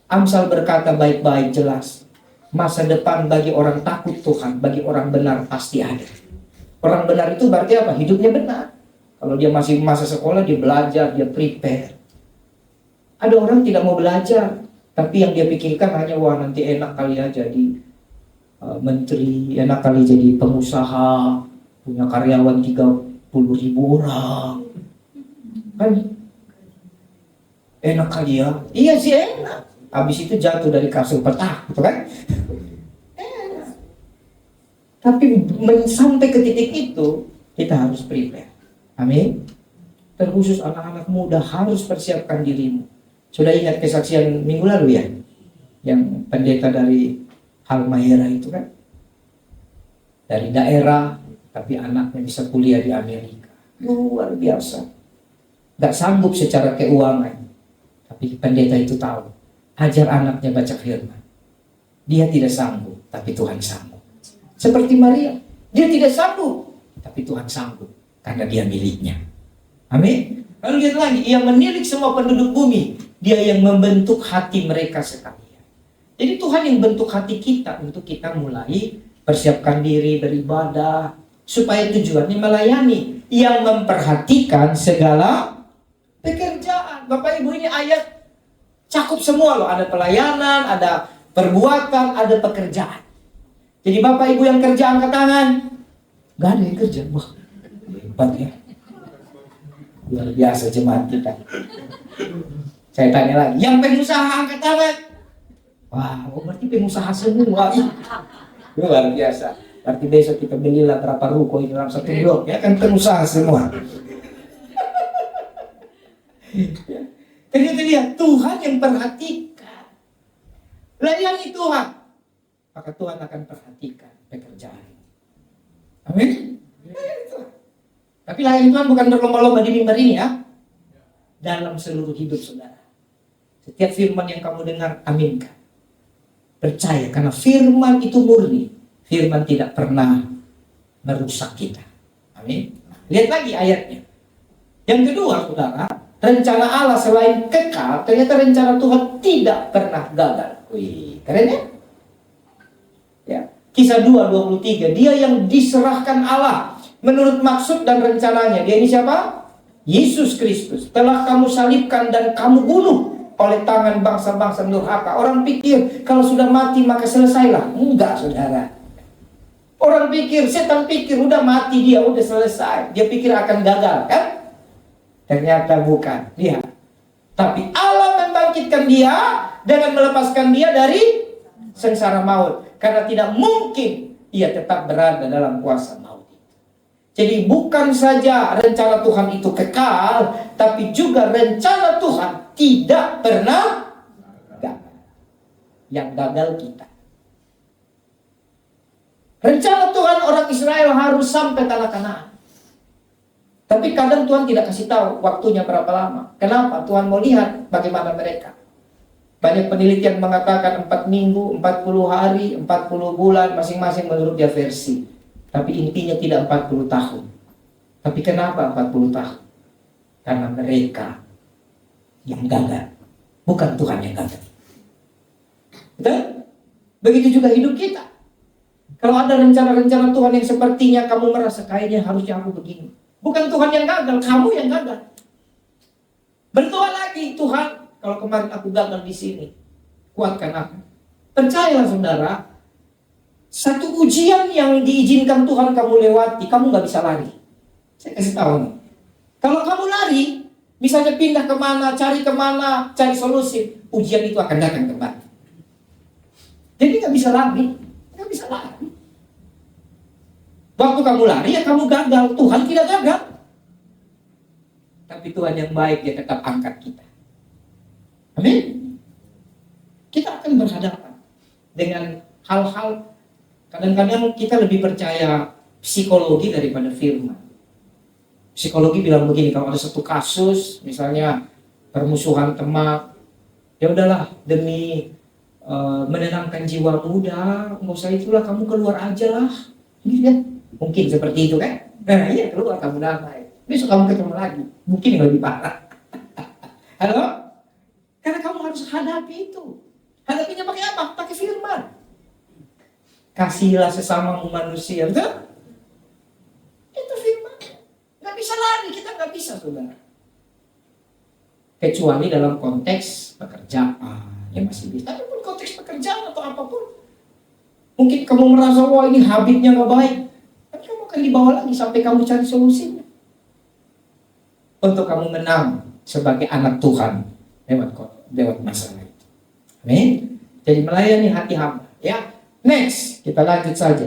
Amsal berkata baik-baik jelas. Masa depan bagi orang takut Tuhan, bagi orang benar pasti ada. Orang benar itu berarti apa? Hidupnya benar. Kalau dia masih masa sekolah, dia belajar, dia prepare. Ada orang tidak mau belajar, tapi yang dia pikirkan hanya, wah nanti enak kali ya jadi menteri, enak kali jadi pengusaha, punya karyawan 30.000 orang. Kan enak kali ya. Iya sih enak. Habis itu jatuh dari kasur petak, gitu kan? Enak. Tapi sampai ke titik itu kita harus prepare. Amin. Terkhusus anak-anak muda harus persiapkan dirimu. Sudah ingat kesaksian minggu lalu ya? Yang pendeta dari Halmahera itu kan? Dari daerah, tapi anaknya bisa kuliah di Amerika. Luar biasa. Gak sanggup secara keuangan. Tapi pendeta itu tahu. Ajar anaknya baca firman. Dia tidak sanggup, tapi Tuhan sanggup. Seperti Maria. Dia tidak sanggup, tapi Tuhan sanggup. Karena dia miliknya. Amin. Lalu lihat lagi, ia menilik semua penduduk bumi. Dia yang membentuk hati mereka sekalian. Jadi Tuhan yang bentuk hati kita untuk kita mulai persiapkan diri beribadah. Supaya tujuannya melayani. Yang memperhatikan segala pekerjaan. Bapak Ibu, ini ayat cakup semua loh. Ada pelayanan, ada perbuatan, ada pekerjaan. Jadi Bapak Ibu yang kerja angkat tangan. Gak ada yang kerja. Wah, hebat ya. Luar biasa jemaat kita. Saya tanya lagi, yang pengusaha angkat tangan. Wah, berarti pengusaha semua. Luar biasa. Berarti besok kita belilah berapa ruko ini dalam satu blok. Ya kan pengusaha semua. Ternyata dia Tuhan yang perhatikan. Layani Tuhan. Maka Tuhan akan perhatikan pekerjaan. Amin. Tapi layani Tuhan bukan berlomba-lomba di mimbar ini ya. Dalam seluruh hidup saudara. Setiap firman yang kamu dengar, aminkan. Percaya karena firman itu murni. Firman tidak pernah merusak kita. Amin. Lihat lagi ayatnya. Yang kedua saudara, rencana Allah selain kekal, ternyata rencana Tuhan tidak pernah gagal. Wih, keren ya? Ya. Kisah 2:23, dia yang diserahkan Allah menurut maksud dan rencananya. Dia ini siapa? Yesus Kristus. Telah kamu salibkan dan kamu bunuh oleh tangan bangsa-bangsa durhaka. Orang pikir kalau sudah mati maka selesailah. Enggak saudara. Orang pikir, setan pikir udah mati dia, udah selesai. Dia pikir akan gagal kan? Ternyata bukan. Lihat. Tapi Allah membangkitkan dia dengan melepaskan dia dari sengsara maut. Karena tidak mungkin ia tetap berada dalam kuasa maut. Jadi bukan saja rencana Tuhan itu kekal, tapi juga rencana Tuhan tidak pernah gagal. Yang gagal kita. Rencana Tuhan orang Israel harus sampai tanah Kanaan. Tapi kadang Tuhan tidak kasih tahu waktunya berapa lama. Kenapa? Tuhan mau lihat bagaimana mereka. Banyak penelitian mengatakan 4 minggu, 40 hari, 40 bulan, masing-masing menurut dia versi. Tapi intinya tidak 40 tahun. Tapi kenapa 40 tahun? Karena mereka yang gagal. Bukan Tuhan yang gagal. Betul? Begitu juga hidup kita. Kalau ada rencana-rencana Tuhan yang sepertinya kamu merasa kayaknya harusnya aku begini. Bukan Tuhan yang gagal, kamu yang gagal. Berdoa lagi, Tuhan, kalau kemarin aku gagal di sini, kuatkan aku. Percayalah saudara, satu ujian yang diizinkan Tuhan kamu lewati, kamu gak bisa lari. Saya kasih tahu nih. Kalau kamu lari, misalnya pindah kemana, cari solusi, ujian itu akan datang kembali. Jadi gak bisa lari. Gak bisa lari. Waktu kamu lari, ya kamu gagal. Tuhan tidak gagal. Tapi Tuhan yang baik, Dia tetap angkat kita. Amin. Kita akan berhadapan dengan hal-hal, kadang-kadang kita lebih percaya psikologi daripada firman. Psikologi bilang begini, kalau ada satu kasus, misalnya permusuhan teman, ya udahlah demi menenangkan jiwa muda, nggak usah itulah, kamu keluar aja lah, gitu ya. Mungkin seperti itu kan? Nah iya, keluar kamu damai. Besok kamu ketemu lagi, mungkin yang lebih parah. Halo? Karena kamu harus hadapi itu. Hadapinya pakai apa? Pakai firman. Kasihilah sesamamu manusia, betul? Itu firman. Nggak bisa lari, kita nggak bisa, saudara. Kecuali dalam konteks pekerjaan, ya masih bisa. Tapi pun konteks pekerjaan atau apapun, mungkin kamu merasa, wah ini habitnya nggak baik. Tapi kamu akan dibawa lagi sampai kamu cari solusinya. Untuk kamu menang sebagai anak Tuhan lewat masalah itu. Amin. Jadi melayani hati hamba. Ya. Next, kita lanjut saja.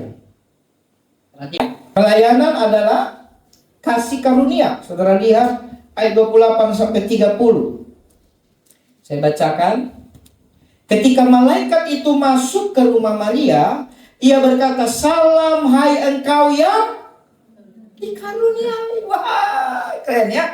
Pelayanan adalah kasih karunia. Saudara lihat ayat 28 sampai 30. Saya bacakan. Ketika malaikat itu masuk ke rumah Maria, ia berkata, "Salam hai engkau yang dikaruniai." Wah, keren ya.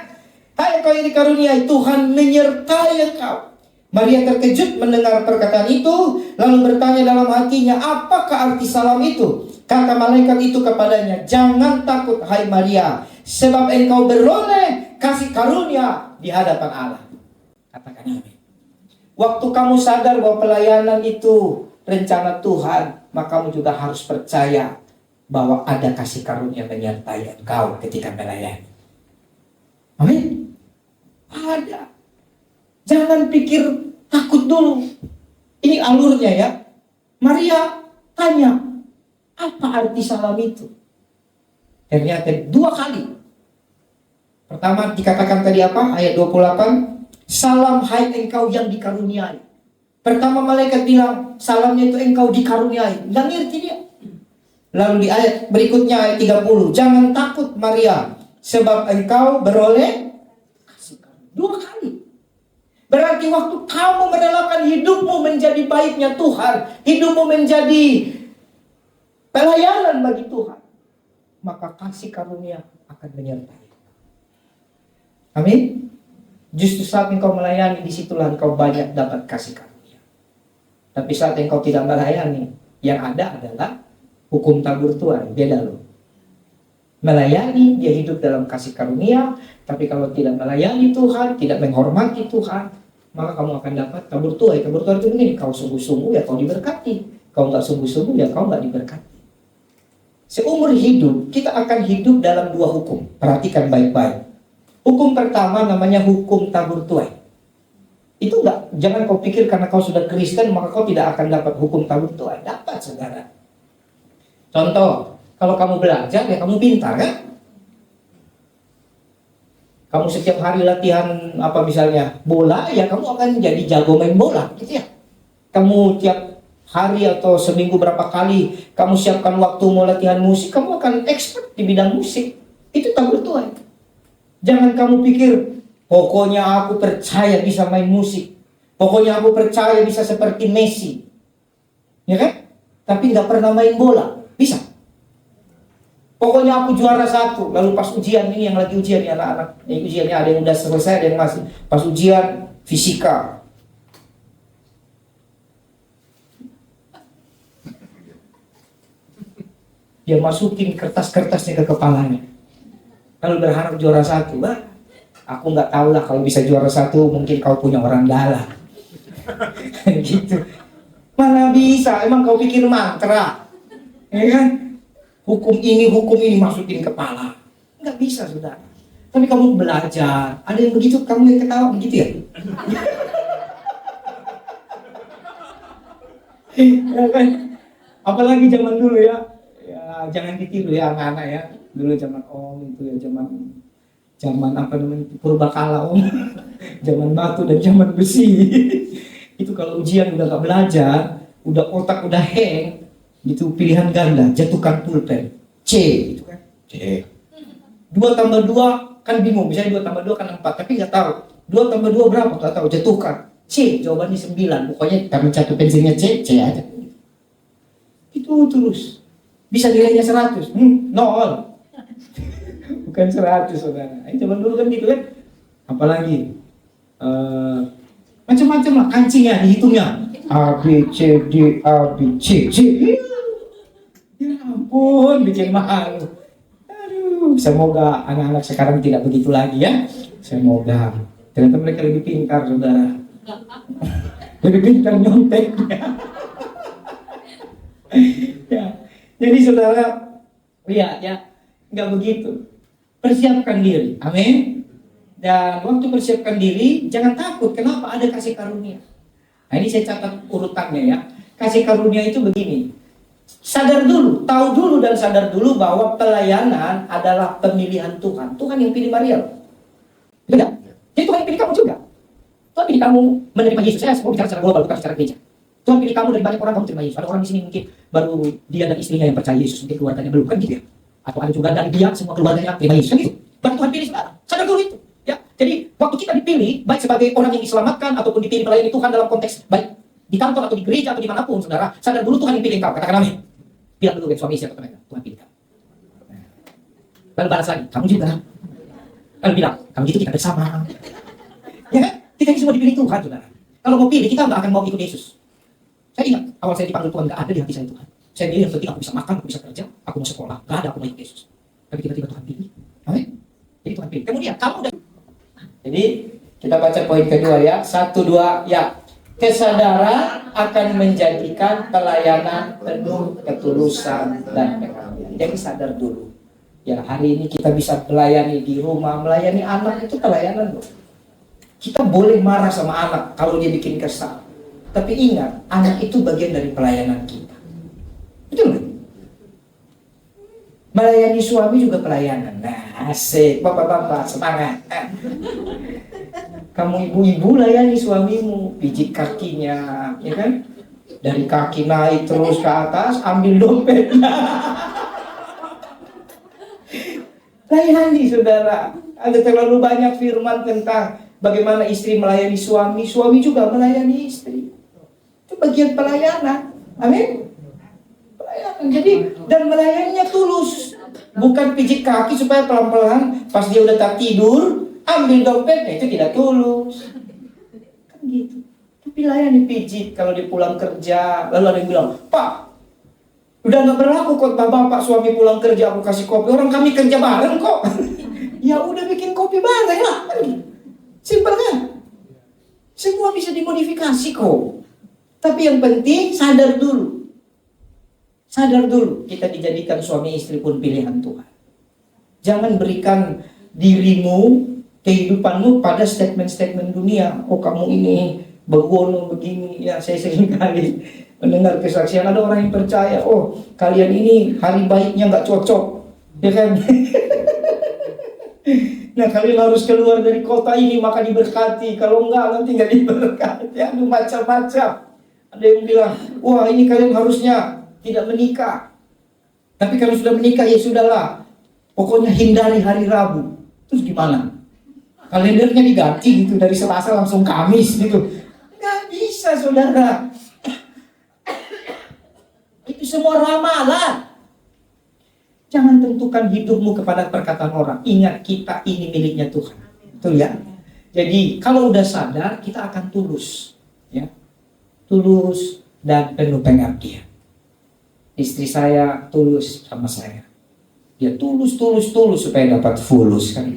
Hai engkau yang dikaruniai, Tuhan menyertai engkau. Maria terkejut mendengar perkataan itu, lalu bertanya dalam hatinya, apakah arti salam itu? Kata malaikat itu kepadanya, "Jangan takut hai Maria, sebab engkau beroleh kasih karunia di hadapan Allah." Katakan amin. Waktu kamu sadar bahwa pelayanan itu rencana Tuhan, maka kamu juga harus percaya bahwa ada kasih karunia menyertai engkau ketika melayani. Amin. Ada. Jangan pikir takut dulu. Ini alurnya ya. Maria tanya, apa arti salam itu? Ternyata 2 kali. Pertama dikatakan tadi apa? Ayat 28. Salam hai engkau yang dikaruniai. Pertama malaikat bilang, salamnya itu engkau dikaruniai. Nggak ngerti dia. Lalu di ayat berikutnya ayat 30. Jangan takut Maria, sebab engkau beroleh kasih karunia. 2 kali. Berarti waktu kamu merelakan hidupmu menjadi baiknya Tuhan, hidupmu menjadi pelayanan bagi Tuhan, maka kasih karunia akan menyertai. Amin. Justru saat engkau melayani, disitulah engkau banyak dapat kasih karunia. Tapi saat engkau tidak melayani, yang ada adalah hukum tabur tuai. Beda loh. Melayani, dia hidup dalam kasih karunia. Tapi kalau tidak melayani Tuhan, tidak menghormati Tuhan, maka kamu akan dapat tabur tuai. Tabur tuai itu begini, kau sungguh-sungguh ya kau diberkati, kau nggak sungguh-sungguh ya kau nggak diberkati. Seumur hidup kita akan hidup dalam 2 hukum. Perhatikan baik-baik. Hukum pertama namanya hukum tabur tuai. Itu enggak, jangan kau pikir karena kau sudah Kristen maka kau tidak akan dapat hukum tabur tuai. Dapat, saudara. Contoh, kalau kamu belajar ya kamu pintar kan? Kamu setiap hari latihan apa misalnya bola, ya kamu akan jadi jago main bola, gitu ya. Kamu tiap hari atau seminggu berapa kali kamu siapkan waktu mau latihan musik, kamu akan expert di bidang musik. Itu tabur tuai. Jangan kamu pikir, pokoknya aku percaya bisa main musik, pokoknya aku percaya bisa seperti Messi, ya kan? Tapi nggak pernah main bola, bisa? Pokoknya aku juara 1, lalu pas ujian ini yang lagi ujian ya anak-anak, ini ujiannya ada yang udah selesai, ada yang masih. Pas ujian fisika, dia masukin kertas-kertasnya ke kepalanya, lalu berharap juara 1. Bah, aku nggak tahu lah kalau bisa juara 1, mungkin kau punya orang dalam. Gitu. Mana bisa? Emang kau pikir mantra? Ya kan? Hukum ini masukin kepala. Nggak bisa, saudara. Tapi kamu belajar, ada yang begitu, kamu yang ketawa begitu ya? Ya kan? Apalagi zaman dulu ya. Ya jangan ditiru ya anak-anak ya. Dulu zaman itu ya, zaman apa namanya, purbakala zaman batu dan zaman besi. Itu kalau ujian udah gak belajar, udah otak udah hang, gitu pilihan ganda, jatuhkan pulpen C gitu kan. C. 2 tambah 2 Kan bingung, misalnya 2 tambah 2 kan 4, tapi nggak tahu. 2 tambah 2 berapa? Nggak tahu, jatuhkan. C, jawabannya 9. Pokoknya kami catat pensilnya C, C aja. Itu terus. Bisa nilainya 100. Nol. Bukan 100, saudara. Zaman dulu kan gitu kan. Apalagi macam-macam lah kancingnya dihitungnya. A, B, C, D, A, B, C, C. Ya ampun, bikin malu. Aduh, semoga anak-anak sekarang tidak begitu lagi ya. Semoga. Ternyata mereka lebih pintar, saudara. Lebih pintar nyonteknya. Ya. Jadi saudara, lihat ya, nggak begitu. Persiapkan diri, amin. Dan waktu persiapkan diri, jangan takut. Kenapa? Ada kasih karunia. Nah ini saya catat urutannya ya. Kasih karunia itu begini. Sadar dulu, tahu dulu dan sadar dulu bahwa pelayanan adalah pemilihan Tuhan. Tuhan yang pilih Maria. Betul tidak? Jadi Tuhan yang pilih kamu juga. Tuhan pilih kamu menerima Yesus. Saya mau bicara secara global, bukan secara gereja. Tuhan pilih kamu dari banyak orang, kamu terima Yesus. Ada orang di sini mungkin baru dia dan istrinya yang percaya Yesus, mungkin keluarganya belum, kan gitu ya. Atau ada juga dari dia semua keluarganya terima Yesus, kan gitu. Baru Tuhan pilih saudara. Sadar dulu itu. Ya, jadi waktu kita dipilih, baik sebagai orang yang diselamatkan ataupun dipilih melayani Tuhan dalam konteks baik di kantor atau di gereja atau dimanapun, saudara, sadar dulu Tuhan yang pilih engkau. Katakan amin. Bilang dulu suami istri atau mereka, Tuhan pilih kamu. Lalu balas lagi, kamu juga. Lalu bilang, kamu gitu kita bersama. Ya kan? Kita ini semua dipilih Tuhan, saudara. Kalau mau pilih, kita nggak akan mau ikut Yesus. Saya ingat, awal saya dipanggil Tuhan, nggak ada di hati saya Tuhan. Saya pilih yang penting aku bisa makan, aku bisa kerja, aku mau sekolah. Nggak ada aku mau ikut Yesus. Tapi tiba-tiba Tuhan pilih. Amin. Jadi Tuhan pilih. Kemudian, kamu udah. Jadi, kita baca poin kedua ya. 1, 2, ya. Kesadaran akan menjadikan pelayanan penuh ketulusan dan pengabdian. Jadi sadar dulu. Ya, hari ini kita bisa melayani di rumah, melayani anak itu pelayanan loh. Kita boleh marah sama anak kalau dia bikin kesal. Tapi ingat, anak itu bagian dari pelayanan kita. Betul nggak? Melayani suami juga pelayanan. Nah, asik. Bapak-bapak, semangat. Kamu ibu-ibu layani suamimu, pijit kakinya, ya kan? Dari kaki naik terus ke atas, ambil dompetnya. Layani, saudara. Ada terlalu banyak firman tentang bagaimana istri melayani suami, suami juga melayani istri. Itu bagian pelayanan. Amin. Pelayanan. Jadi, dan melayaninya tulus. Bukan pijit kaki supaya pelan-pelan, pas dia udah tak tidur, ambil dompetnya, itu tidak tulus. Kan gitu. Tapi layani pijit kalau dia pulang kerja. Lalu ada yang bilang, Pak, udah gak berlaku kok bapak suami pulang kerja aku kasih kopi. Orang kami kerja bareng kok. Ya udah bikin kopi bareng lah. Simpel kan? Semua bisa dimodifikasi kok. Tapi yang penting sadar dulu. Sadar dulu kita dijadikan suami istri pun pilihan Tuhan. Jangan berikan dirimu, kehidupanmu pada statement-statement dunia. Oh kamu ini begono begini. Ya saya sering kali mendengar kesaksian ada orang yang percaya. Oh kalian ini hari baiknya nggak cocok, ya kan? Nah kalian harus keluar dari kota ini maka diberkati. Kalau enggak nanti nggak diberkati. Aduh macam-macam. Ada yang bilang, wah ini kalian harusnya tidak menikah. Tapi kalau sudah menikah ya sudahlah. Pokoknya hindari hari Rabu. Terus gimana? Kalendernya diganti gitu dari Selasa langsung Kamis gitu. Nggak bisa saudara. Itu semua ramalan. Jangan tentukan hidupmu kepada perkataan orang. Ingat kita ini miliknya Tuhan. Betul ya? Jadi kalau udah sadar kita akan tulus. Ya. Tulus dan penuh pengabdian. Istri saya tulus sama saya. Dia tulus supaya dapat fulus kan.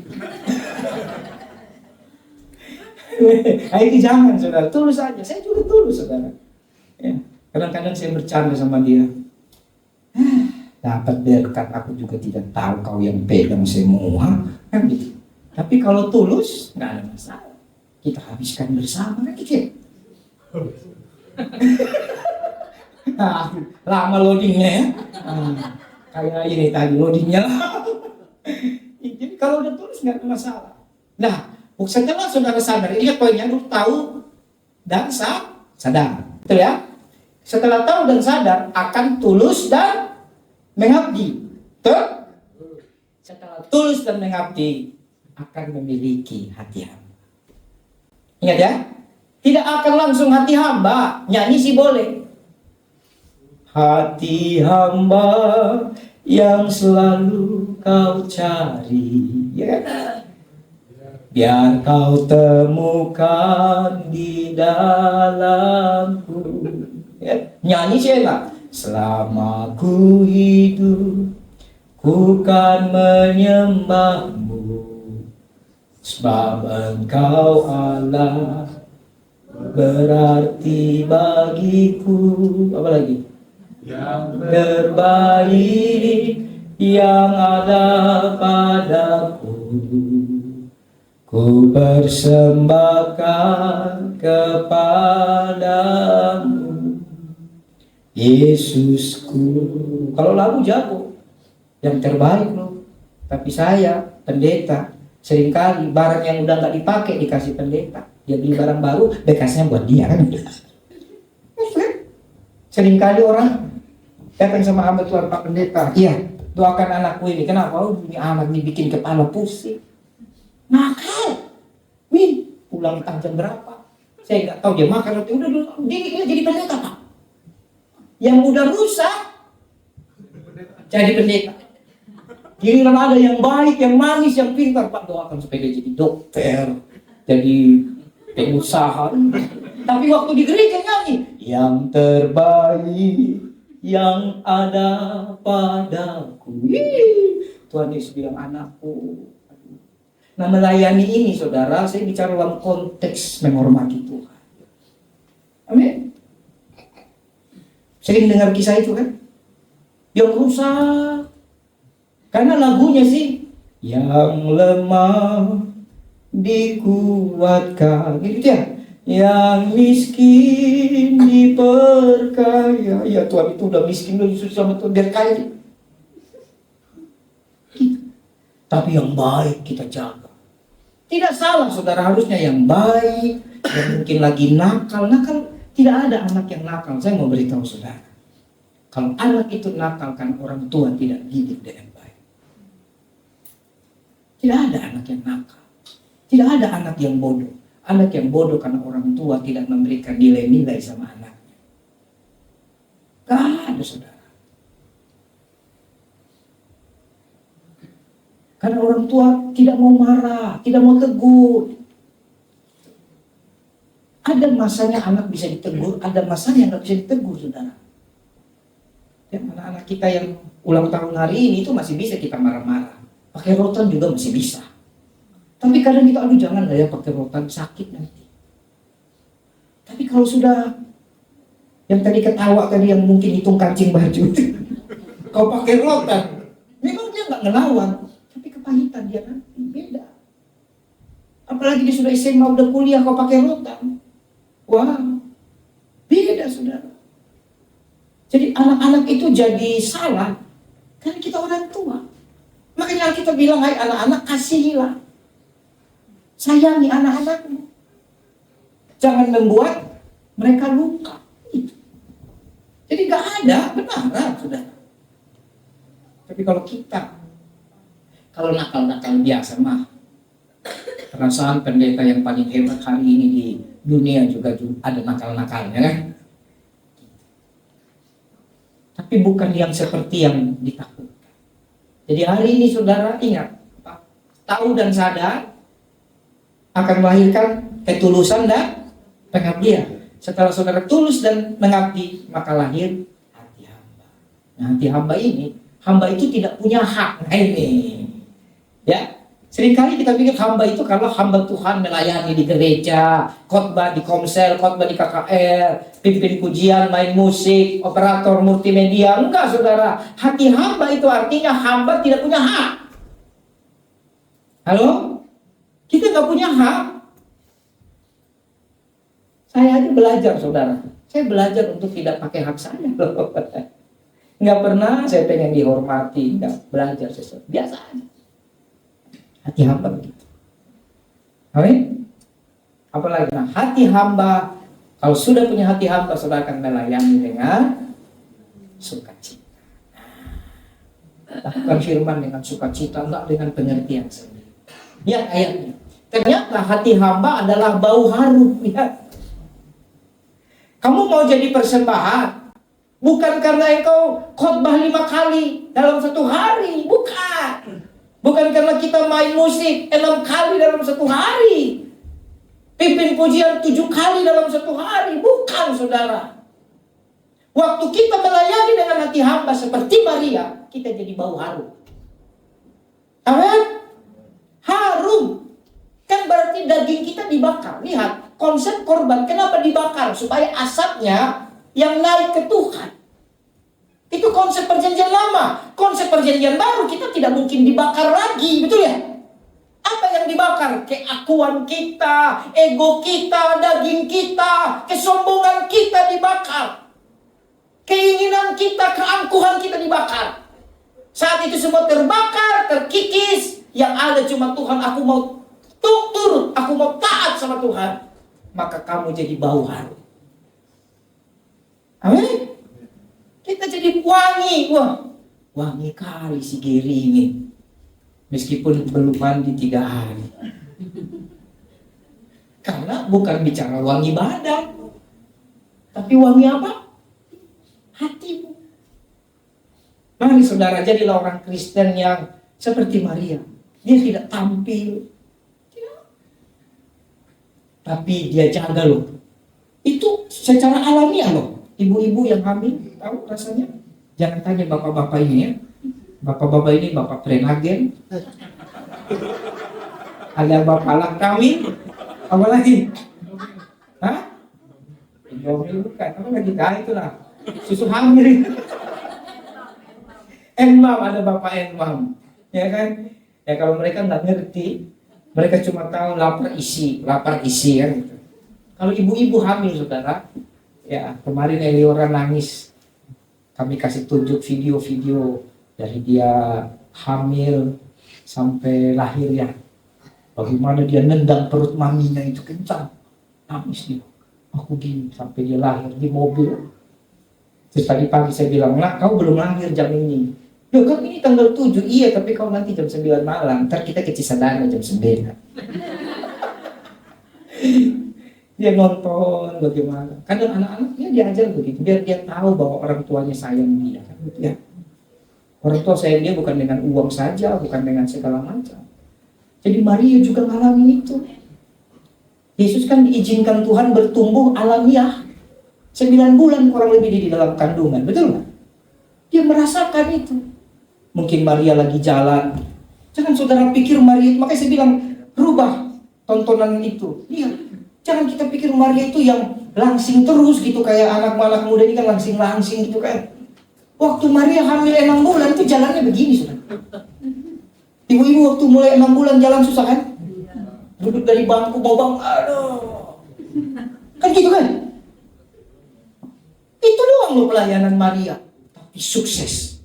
Nah itu jangan saudara, tulus aja. Saya juga tulus saudara. Ya. Kadang-kadang saya bercanda sama dia. Dapat berkat aku juga tidak tahu kau yang pegang semua kan gitu. Tapi kalau tulus nggak ada masalah. Kita habiskan bersama kan gitu ya. Lama loadingnya ya. Kayak ini tadi loadingnya. Jadi kalau udah tulus nggak ada masalah. Nah, setelah saudara sadar, ingat poinnya dulu tahu dan sadar, betul ya? Setelah tahu dan sadar akan tulus dan mengabdi, betul? Setelah tulus dan mengabdi akan memiliki hati hamba. Ingat ya, tidak akan langsung hati hamba. Nyanyi sih boleh. Hati hamba yang selalu kau cari, ya, biar kau temukan di dalamku. Ya, nyanyi sih enggak? Selama ku hidup, ku kan menyembahmu, sebab engkau Allah berarti bagiku. Apa lagi? Yang terbaik yang ada padaku, ku persembahkan kepadamu, Yesusku. Kalau lagu jago, yang terbaik loh. Tapi saya, pendeta, seringkali barang yang udah nggak dipakai dikasih pendeta. Dia beli barang baru, bekasnya buat dia kan. Seringkali orang datang sama hamba Tuhan, Pak Pendeta, iya, doakan anakku ini. Kenapa? Oh, ini anak ini bikin kepala pusing. Nakal. Wih, pulang jam berapa? Saya nggak tahu dia makan roti. Udah dia jadi pendeta, Pak. Yang udah rusak jadi pendeta. Giliran ada yang baik, yang manis, yang pintar, Pak, doakan supaya dia jadi dokter, jadi pengusaha. Tapi waktu di gereja nyanyi, yang terbaik yang ada padaku. Tuhan Yesus bilang, anakku. Nah, melayani ini, saudara, saya bicara dalam konteks menghormati Tuhan. Amin. Sering dengar kisah itu kan? Yang rusak. Karena lagunya sih, yang lemah dikuatkan, gitu ya. Yang miskin diperkaya. Ya Tuhan, itu udah miskin, udah susah sama Tuhan, biar kaya. Tapi yang baik kita jaga. Tidak salah, saudara, harusnya yang baik. Yang mungkin lagi nakal. Tidak ada anak yang nakal. Saya mau beritahu saudara, kalau anak itu nakal kan orang tua tidak didik dengan baik. Tidak ada anak yang nakal. Tidak ada anak yang bodoh. Anak yang bodoh karena orang tua tidak memberikan nilai-nilai sama anaknya. Gak ada, saudara. Karena orang tua tidak mau marah, tidak mau tegur. Ada masanya anak bisa ditegur, ada masanya nggak bisa ditegur, saudara. Ya, anak-anak kita yang ulang tahun hari ini itu masih bisa kita marah-marah. Pakai rotan juga masih bisa. Tapi kadang kita, aduh jangan lah ya pakai rotan, sakit nanti. Tapi kalau sudah, yang tadi ketawa tadi yang mungkin hitung kancing baju, kau pakai rotan, memang dia nggak ngelawan, tapi kepahitan dia nanti, beda. Apalagi dia sudah SMA, udah kuliah, kau pakai rotan. Wah, beda, saudara. Jadi anak-anak itu jadi salah, karena kita orang tua. Makanya kita bilang, hai anak-anak, kasihilah. Sayangi anak-anakmu. Jangan membuat mereka luka. Jadi gak ada benaran, saudara. Tapi kalau kita, kalau nakal-nakal biasa mah, perasaan pendeta yang paling hebat hari ini di dunia juga ada nakal-nakalnya kan. Tapi bukan yang seperti yang ditakutkan. Jadi hari ini saudara ingat, tahu dan sadar akan melahirkan ketulusan dan pengabdian. Setelah saudara tulus dan mengabdi, maka lahir hati hamba. Nah, hati hamba ini, hamba itu tidak punya hak. Nah ini, ya. Seringkali kita pikir hamba itu kalau hamba Tuhan melayani di gereja, khotbah di komsel, khotbah di KKR, pimpin pujian, main musik, operator multimedia. Enggak, saudara. Hati hamba itu artinya hamba tidak punya hak. Halo? Kita nggak punya hak. Saya aja belajar, saudara. Saya belajar untuk tidak pakai hak saya. Nggak pernah saya pengen dihormati, nggak belajar sesuatu. Biasa aja. Hati hamba begitu. Amin. Apalagi, nah, hati hamba, kalau sudah punya hati hamba, saudara akan melayani dengan sukacita. Lakukan firman dengan sukacita, enggak dengan pengertian sendiri. Lihat ayatnya. Ternyata hati hamba adalah bau harum. Ya. Kamu mau jadi persembahan, bukan karena engkau khotbah 5 kali dalam 1 hari. Bukan. Bukan karena kita main musik 6 kali dalam 1 hari. Pimpin pujian 7 kali dalam 1 hari. Bukan, saudara. Waktu kita melayani dengan hati hamba seperti Maria, kita jadi bau harum. Amin. Harum. Kan berarti daging kita dibakar. Lihat, konsep korban kenapa dibakar? Supaya asapnya yang naik ke Tuhan. Itu konsep perjanjian lama. Konsep perjanjian baru kita tidak mungkin dibakar lagi. Betul ya? Apa yang dibakar? Keakuan kita, ego kita, daging kita, kesombongan kita dibakar. Keinginan kita, keangkuhan kita dibakar. Saat itu semua terbakar, terkikis. Yang ada cuma Tuhan, aku mau turut, aku mau taat sama Tuhan. Maka kamu jadi bau harum. Amin. Kita jadi wangi. Wah, wangi kali si Geri ini. Meskipun belum mandi 3 hari. Karena bukan bicara wangi badan, tapi wangi apa? Hatimu. Mari saudara, jadilah orang Kristen yang seperti Maria. Dia tidak tampil, tapi dia jaga loh. Itu secara alamiah loh. Ibu-ibu yang hamil tahu rasanya. Jangan tanya bapak-bapak ini ya. Bapak-bapak ini bapak prenagen. Ada bapak anak kami. Apa lagi? Hah? Hamil bukan. Apa lagi? Nah itulah. Susu hamil. Enmam, ada bapak enmam. Ya kan? Ya kalau mereka nggak ngerti, mereka cuma tahu lapar isi ya. Gitu. Kalau ibu-ibu hamil, saudara, ya kemarin Eliora nangis. Kami kasih tunjuk video-video dari dia hamil sampai lahir ya. Bagaimana dia nendang perut maminya itu kencang. Nangis dia. Aku gini sampai dia lahir di mobil. Terus tadi pagi saya bilang, "Nak, kau belum lahir jam ini." Loh kan ini tanggal 7, iya tapi kau nanti jam 9 malam, ntar kita ke Cisadane jam 9. Dia nonton bagaimana. Kadang anak-anaknya diajar begitu, biar dia tahu bahwa orang tuanya sayang dia. Ya. Orang tua sayang dia bukan dengan uang saja, bukan dengan segala macam. Jadi Maria juga mengalami itu. Yesus kan diizinkan Tuhan bertumbuh alamiah. 9 bulan kurang lebih di dalam kandungan, betul nggak? Dia merasakan itu. Mungkin Maria lagi jalan. Jangan saudara pikir Maria, makanya saya bilang rubah tontonan itu. Iya, jangan kita pikir Maria itu yang langsing terus gitu kayak anak muda ini kan langsing gitu kan. Waktu Maria hamil 6 bulan itu jalannya begini saudara. Ibu-ibu waktu mulai 6 bulan jalan susah kan? Duduk dari bangku bawang, aduh. Kan gitu kan? Itu doang loh pelayanan Maria, tapi sukses.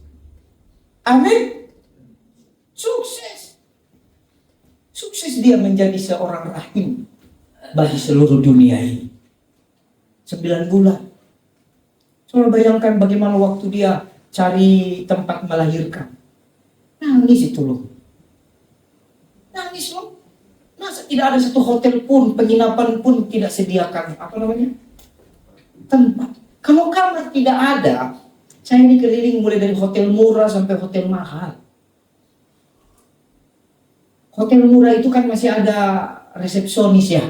Amin. Sukses. Sukses dia menjadi seorang rahim bagi seluruh dunia ini. 9 bulan. Coba bayangkan bagaimana waktu dia cari tempat melahirkan. Nangis itu loh. Nangis loh. Masa tidak ada satu hotel pun, penginapan pun tidak sediakan tempat. Kalau kamar tidak ada, saya ini keliling mulai dari hotel murah sampai hotel mahal. Hotel murah itu kan masih ada resepsionis ya.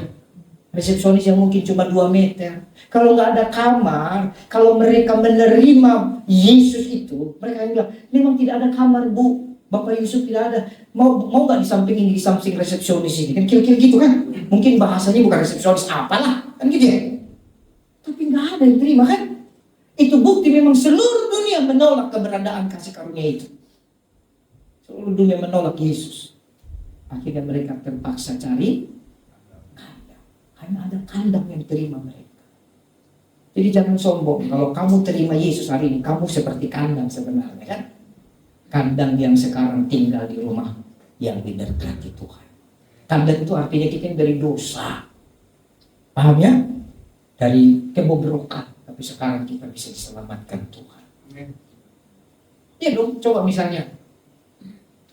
Resepsionis yang mungkin cuma 2 meter. Kalau nggak ada kamar, kalau mereka menerima Yesus itu, mereka bilang, memang tidak ada kamar Bu. Bapak Yusuf tidak ada. Mau nggak di samping resepsionis ini? Kan kira-kira gitu kan? Mungkin bahasanya bukan resepsionis, apalah. Kan gitu ya? Tapi nggak ada yang terima kan? Itu bukti memang seluruh dunia menolak keberadaan kasih karunia itu. Seluruh dunia menolak Yesus. Akhirnya mereka terpaksa cari kandang. Karena ada kandang yang terima mereka. Jadi jangan sombong. Kalau kamu terima Yesus hari ini, kamu seperti kandang sebenarnya kan? Kandang yang sekarang tinggal di rumah yang diberkati Tuhan. Kandang itu artinya kita yang dari dosa. Paham ya? Dari kebobrokan. Tapi sekarang kita bisa diselamatkan Tuhan. Ya dong, coba misalnya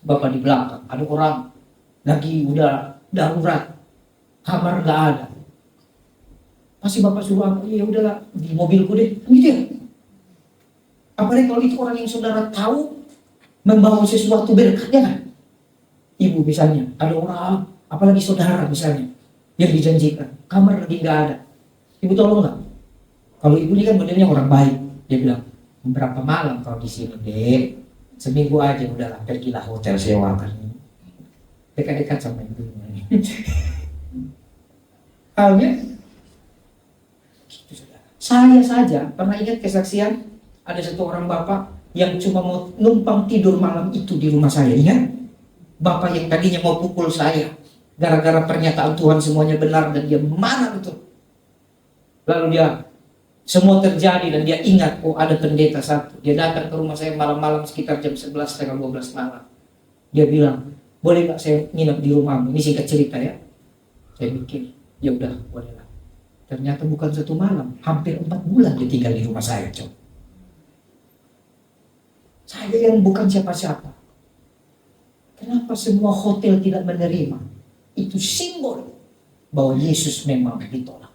Bapak di belakang, ada orang lagi udah darurat, kamar nggak ada. Pasti bapak suruh apa? Ya udahlah di mobilku deh, gitu ya. Apalagi kalau itu orang yang saudara tahu membawa sesuatu berkat, ya kan? Ibu misalnya, ada orang, apalagi saudara misalnya, yang dijanjikan, kamar lagi nggak ada. Ibu tolong nggak? Kalau ibu ini kan modelnya orang baik, dia bilang, berapa malam kau di sini, Dek? Seminggu aja udahlah, pergilah hotel sewakan. Dekat-dekat sama ibu. Halnya, saya saja pernah ingat kesaksian ada satu orang bapak yang cuma mau numpang tidur malam itu di rumah saya. Ingat? Bapak yang tadinya mau pukul saya gara-gara pernyataan Tuhan semuanya benar dan dia marah betul. Lalu dia semua terjadi dan dia ingat, oh ada pendeta satu. Dia datang ke rumah saya malam-malam sekitar jam 11 setengah 12 malam. Dia bilang, boleh gak saya nginep di rumahmu? Ini singkat cerita ya. Saya mikir, ya udah bolehlah. Ternyata bukan 1 malam, hampir 4 bulan dia tinggal di rumah saya. Coba. Saya yang bukan siapa-siapa. Kenapa semua hotel tidak menerima? Itu simbol bahwa Yesus memang ditolak.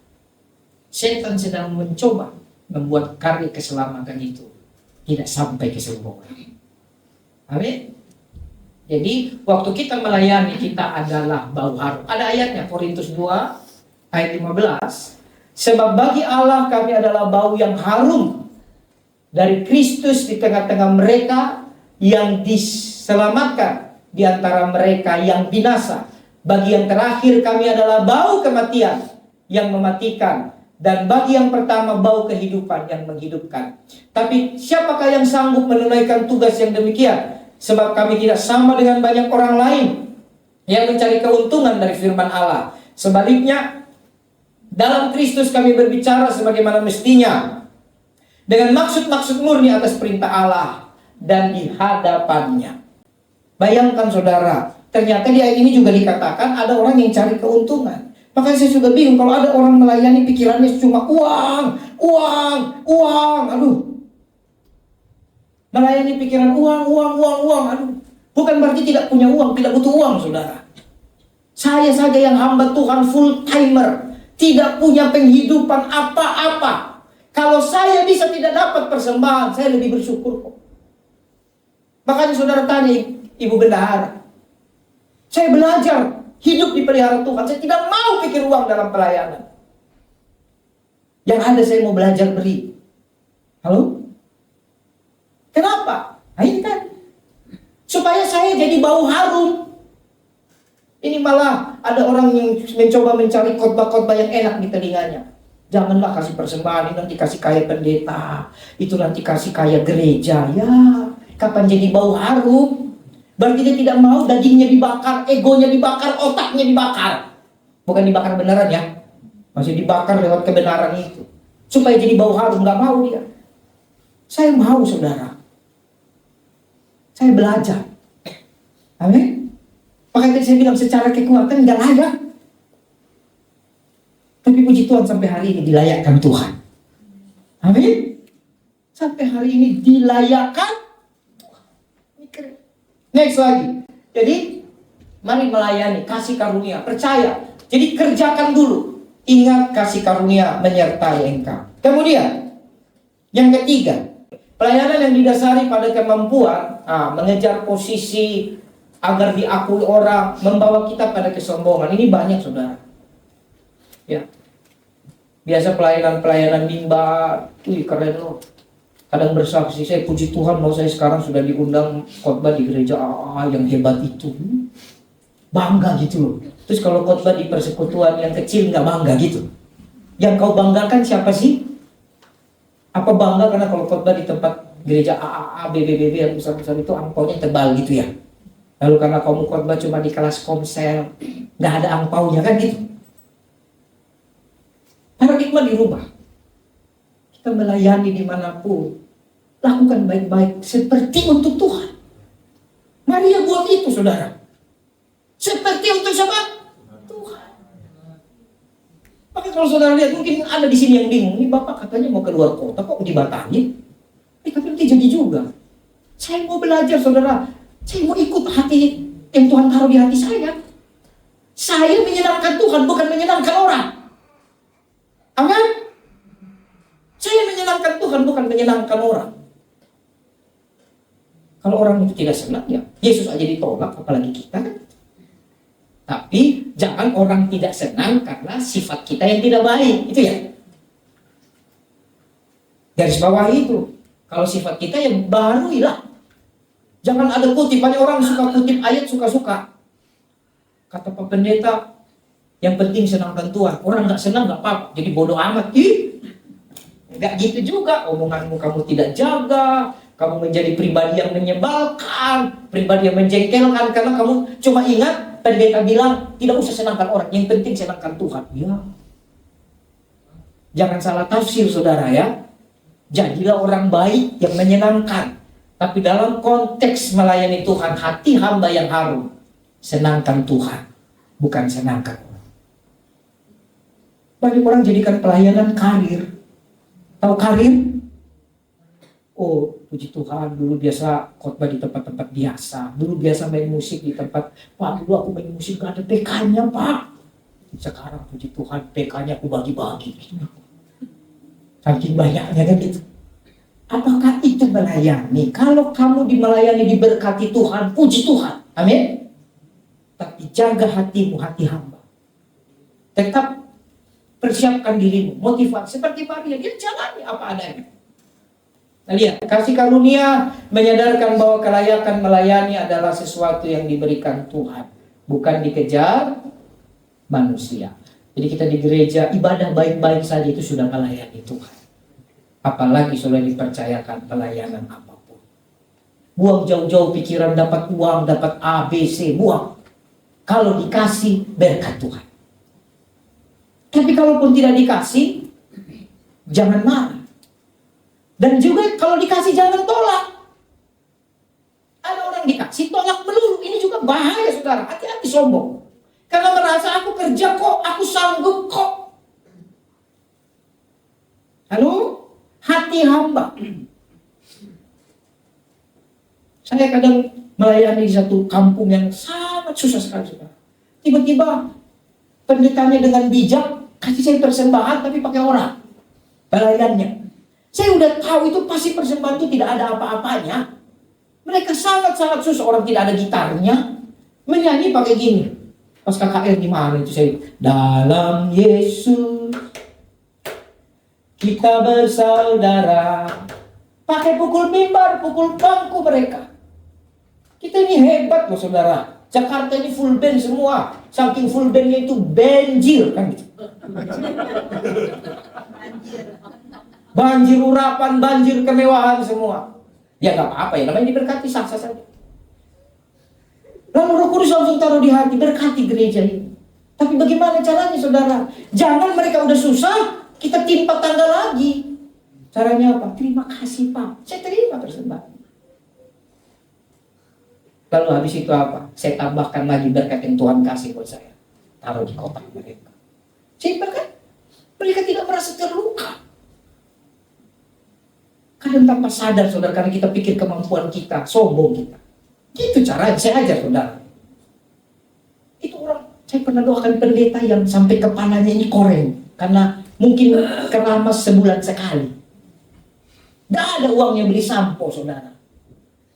Setan sedang mencoba membuat karya keselamatan itu tidak sampai kesembuhan. Amin. Jadi waktu kita melayani, kita adalah bau harum. Ada ayatnya, Korintus 2 ayat 15. Sebab bagi Allah kami adalah bau yang harum dari Kristus di tengah-tengah mereka yang diselamatkan, di antara mereka yang binasa. Bagi yang terakhir kami adalah bau kematian yang mematikan, dan bagi yang pertama bau kehidupan yang menghidupkan. Tapi siapakah yang sanggup menunaikan tugas yang demikian? Sebab kami tidak sama dengan banyak orang lain yang mencari keuntungan dari firman Allah. Sebaliknya, dalam Kristus kami berbicara sebagaimana mestinya, dengan maksud-maksud murni atas perintah Allah dan di hadapannya. Bayangkan saudara, ternyata di ayat ini juga dikatakan ada orang yang cari keuntungan. Makanya saya juga bingung kalau ada orang melayani pikirannya cuma uang. Aduh. Melayani pikiran uang. Aduh. Bukan berarti tidak punya uang, tidak butuh uang, saudara. Saya saja yang hamba Tuhan full timer, tidak punya penghidupan apa-apa. Kalau saya bisa tidak dapat persembahan, saya lebih bersyukur kok. Makanya saudara tanya Ibu Bendahara, saya belajar hidup dipelihara Tuhan. Saya tidak mau pikir uang dalam pelayanan. Yang ada saya mau belajar beri. Halo? Kenapa? Nah, ini kan supaya saya jadi bau harum. Ini malah ada orang yang mencoba mencari khotbah-khotbah yang enak di telinganya. Janganlah kasih persembahan, ini nanti kasih kaya pendeta, itu nanti kasih kaya gereja. Ya, kapan jadi bau harum? Berarti dia tidak mau dagingnya dibakar, egonya dibakar, otaknya dibakar. Bukan dibakar beneran ya, masih dibakar lewat kebenaran itu. Supaya jadi bau harum, gak mau dia. Saya mau saudara. Saya belajar. Amin. Makanya saya bilang secara kekuatan gak layak. Tapi puji Tuhan sampai hari ini dilayakkan Tuhan. Amin. Sampai hari ini dilayakkan Tuhan. Next lagi. Jadi mari melayani, kasih karunia, percaya. Jadi kerjakan dulu. Ingat kasih karunia menyertai engkau. Kemudian yang ketiga, pelayanan yang didasari pada kemampuan mengejar posisi agar diakui orang, membawa kita pada kesombongan. Ini banyak saudara. Ya. Biasa pelayanan mimbar, keren loh. Kadang bersaksi, saya puji Tuhan bahwa saya sekarang sudah diundang khotbah di gereja yang hebat itu. Bangga gitu loh. Terus kalau khotbah di persekutuan yang kecil nggak bangga gitu. Yang kau banggakan siapa sih? Apa bangga karena kalau khotbah di tempat gereja AAA, BBBB yang besar-besar itu angpaunya tebal gitu ya. Lalu karena kamu khotbah cuma di kelas komsel, nggak ada angpaunya kan gitu. Paradigma dirubah. Kita melayani dimanapun, lakukan baik-baik seperti untuk Tuhan. Maria buat itu saudara. Seperti untuk siapa? Tuhan. Maka kalau saudara lihat, mungkin ada di sini yang bingung. Ini bapak katanya mau keluar kota, kok dibatasi? Tapi nanti jadi juga. Saya mau belajar saudara. Saya mau ikut hati yang Tuhan taruh di hati saya. Saya menyenangkan Tuhan, bukan menyenangkan orang. Amin. Saya menyenangkan Tuhan, bukan menyenangkan orang. Kalau orang itu tidak senang, ya Yesus aja ditolak, apalagi kita. Tapi jangan orang tidak senang karena sifat kita yang tidak baik, itu ya. Garis bawah itu. Kalau sifat kita yang baru hilang. Jangan ada kutip, banyak orang suka kutip ayat suka-suka. Kata Pak Pendeta, yang penting senangkan Tuhan. Orang nggak senang nggak apa-apa, jadi bodoh amat. Nggak gitu juga. Omonganmu kamu tidak jaga, kamu menjadi pribadi yang menyebalkan, pribadi yang menjengkelkan karena kamu cuma ingat pendeta bilang tidak usah senangkan orang, yang penting senangkan Tuhan. Ya, jangan salah tafsir saudara ya. Jadilah orang baik yang menyenangkan. Tapi dalam konteks melayani Tuhan, hati hamba yang harum. Senangkan Tuhan, bukan senangkan orang. Banyak orang jadikan pelayanan karir. Tahu karir? Oh, puji Tuhan, dulu biasa khotbah di tempat-tempat biasa. Dulu biasa main musik di tempat, Pak, dulu aku main musik gak ada PK-nya, Pak. Sekarang puji Tuhan, PK-nya aku bagi-bagi. Saking banyaknya kan gitu. Apakah itu melayani? Kalau kamu melayani diberkati Tuhan, puji Tuhan. Amin. Tapi jaga hatimu, hati hamba. Tetap persiapkan dirimu, motivasi. Seperti Maria, dia jalani apa adanya. Nah, lihat, kasih karunia menyadarkan bahwa kelayakan melayani adalah sesuatu yang diberikan Tuhan, bukan dikejar manusia. Jadi kita di gereja, ibadah baik-baik saja itu sudah melayani Tuhan. Apalagi sudah dipercayakan pelayanan apapun. Buang jauh-jauh pikiran dapat uang, dapat A, B, C, buang. Kalau dikasih, berkat Tuhan. Tapi kalaupun tidak dikasih, jangan marah. Dan juga kalau dikasih, jangan tolak. Ada orang dikasih, tolak melulu. Ini juga bahaya, saudara. Hati-hati sombong. Karena merasa aku kerja kok, aku sanggup kok. Halo? Hati hamba. Saya kadang melayani di satu kampung yang sangat susah sekali. Tiba-tiba pendetanya dengan bijak kasih saya persembahan tapi pakai orang pelayannya. Saya udah tahu itu pasti persembahan itu tidak ada apa-apanya. Mereka sangat-sangat susah, orang tidak ada gitarnya, menyanyi pakai gini. Pas KKR gimana itu saya, dalam Yesus kita bersaudara. Pakai pukul mimbar, pukul bangku mereka. Kita ini hebat loh saudara. Jakarta ini full band semua. Saking full bandnya itu banjir kan gitu. Banjir urapan, banjir kemewahan semua. Ya gak apa-apa ya, namanya diberkati sah-sah saja. Lalu Roh Kudus langsung taruh di hati, berkati gereja ini. Tapi bagaimana caranya saudara? Jangan mereka udah susah, kita timpa tangga lagi. Caranya apa? Terima kasih Pak, saya terima persembahan. Lalu habis itu apa? Saya tambahkan lagi berkat yang Tuhan kasih buat saya. Taruh di kotak mereka. Simpel kan? Mereka tidak merasa terluka. Kadang tanpa sadar saudara, karena kita pikir kemampuan kita, sombong kita. Gitu caranya, saya ajar saudara. Itu orang, saya pernah doakan pendeta yang sampai kepalanya ini koreng. Karena mungkin keramas sebulan sekali. Gak ada uangnya beli sampo saudara.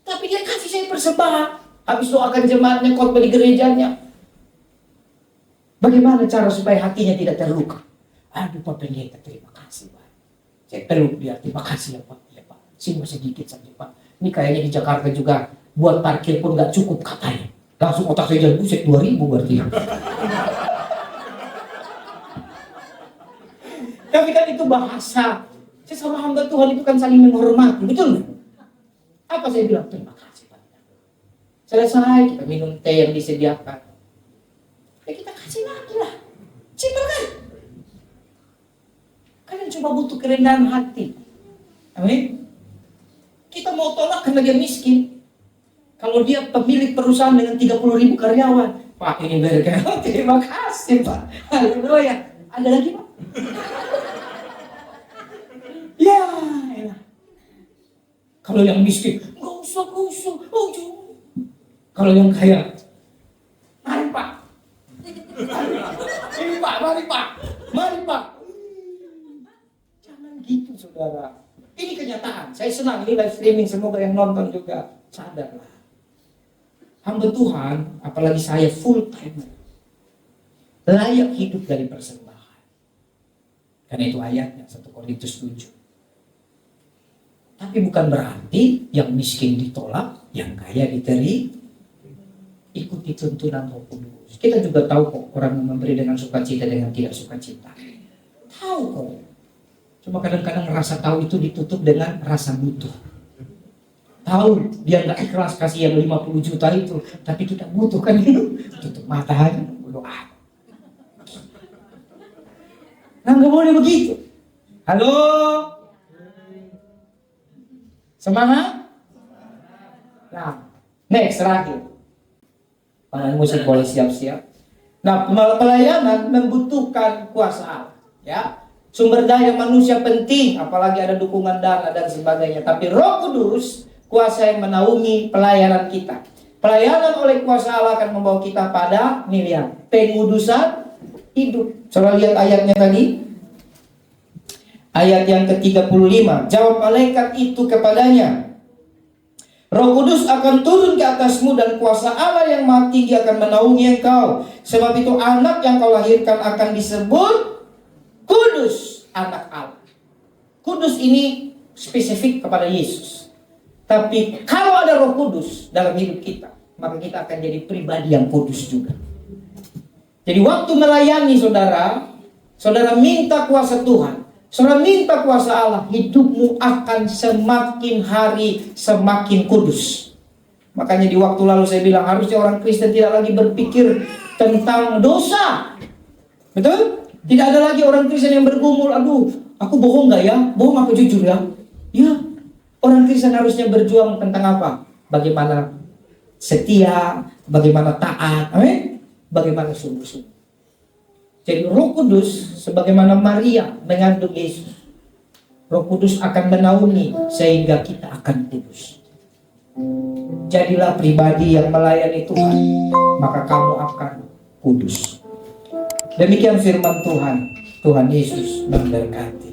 Tapi dia kasih saya persembahan. Habis doakan jemaatnya, khotbah di gerejanya. Bagaimana cara supaya hatinya tidak terluka? Aduh Pak Pendeta, terima kasih Pak. Saya peluk dia, terima kasih ya Pak. Ya Pak, sini sedikit saja Pak. Ini kayaknya di Jakarta juga buat parkir pun gak cukup katanya. Langsung otak saya jalan, buset 2.000 berarti. Tapi kan itu bahasa. Sesama hamba Tuhan itu kan saling menghormati, betul nggak? Apa saya bilang? Terima kasih Pak. Selesai, kita minum teh yang disediakan. Ya kita kasih lagi lah. Simpel kan? Kalian cuma butuh kerendahan hati. Amin. Kita mau tolak karena dia miskin. Kalau dia pemilik perusahaan dengan 30.000 karyawan, Pak ini berkat. Terima kasih Pak. Haleluya. Ada lagi Pak? Ya, enak. Kalau yang miskin, nggak usah. Oh, kalau yang kaya, mari Pak. mari Pak, mari Pak. Jangan gitu saudara. Ini kenyataan. Saya senang ini live streaming, semoga yang nonton juga sadarlah. Hamba Tuhan, apalagi saya full time, layak hidup dari persembahan. Karena itu ayatnya 1 Korintus 7. Tapi bukan berarti yang miskin ditolak, yang kaya diterima. Ikuti tuntunan Roh Kudus. Kita juga tahu kok orang yang memberi dengan sukacita dengan tidak sukacita. Tahu kok. Cuma kadang-kadang rasa tahu itu ditutup dengan rasa butuh. Tahu dia nggak ikhlas kasih yang 50 juta itu, tapi kita butuh kan itu. Tutup matanya, berdoa. Nah, nggak boleh begitu. Halo, semangat. Nah, next terakhir. Pemain musik boleh siap-siap. Nah, pelayanan membutuhkan kuasa Allah. Ya, sumber daya manusia penting, apalagi ada dukungan dana dan sebagainya. Tapi Roh Kudus, kuasa yang menaungi pelayanan kita. Pelayanan oleh kuasa Allah akan membawa kita pada pengudusan hidup. Coba lihat ayatnya tadi. Ayat yang ke-35. Jawab malaikat itu kepadanya, Roh Kudus akan turun ke atasmu dan kuasa Allah yang Maha Tinggi akan menaungi engkau. Sebab itu anak yang kau lahirkan akan disebut Kudus, anak Allah. Kudus ini spesifik kepada Yesus. Tapi kalau ada Roh Kudus dalam hidup kita, maka kita akan jadi pribadi yang kudus juga. Jadi waktu melayani saudara, saudara minta kuasa Tuhan, saudara minta kuasa Allah, hidupmu akan semakin hari semakin kudus. Makanya di waktu lalu saya bilang harusnya orang Kristen tidak lagi berpikir tentang dosa. Betul? Tidak ada lagi orang Kristen yang bergumul, aduh, aku bohong gak ya? Bohong apa jujur ya? Ya, orang Kristen harusnya berjuang tentang apa? Bagaimana setia, bagaimana taat, amin? Bagaimana sungguh-sungguh. Jadi Roh Kudus sebagaimana Maria mengandung Yesus, Roh Kudus akan menaungi sehingga kita akan kudus. Jadilah pribadi yang melayani Tuhan, maka kamu akan kudus. Demikian firman Tuhan. Tuhan Yesus memberkati.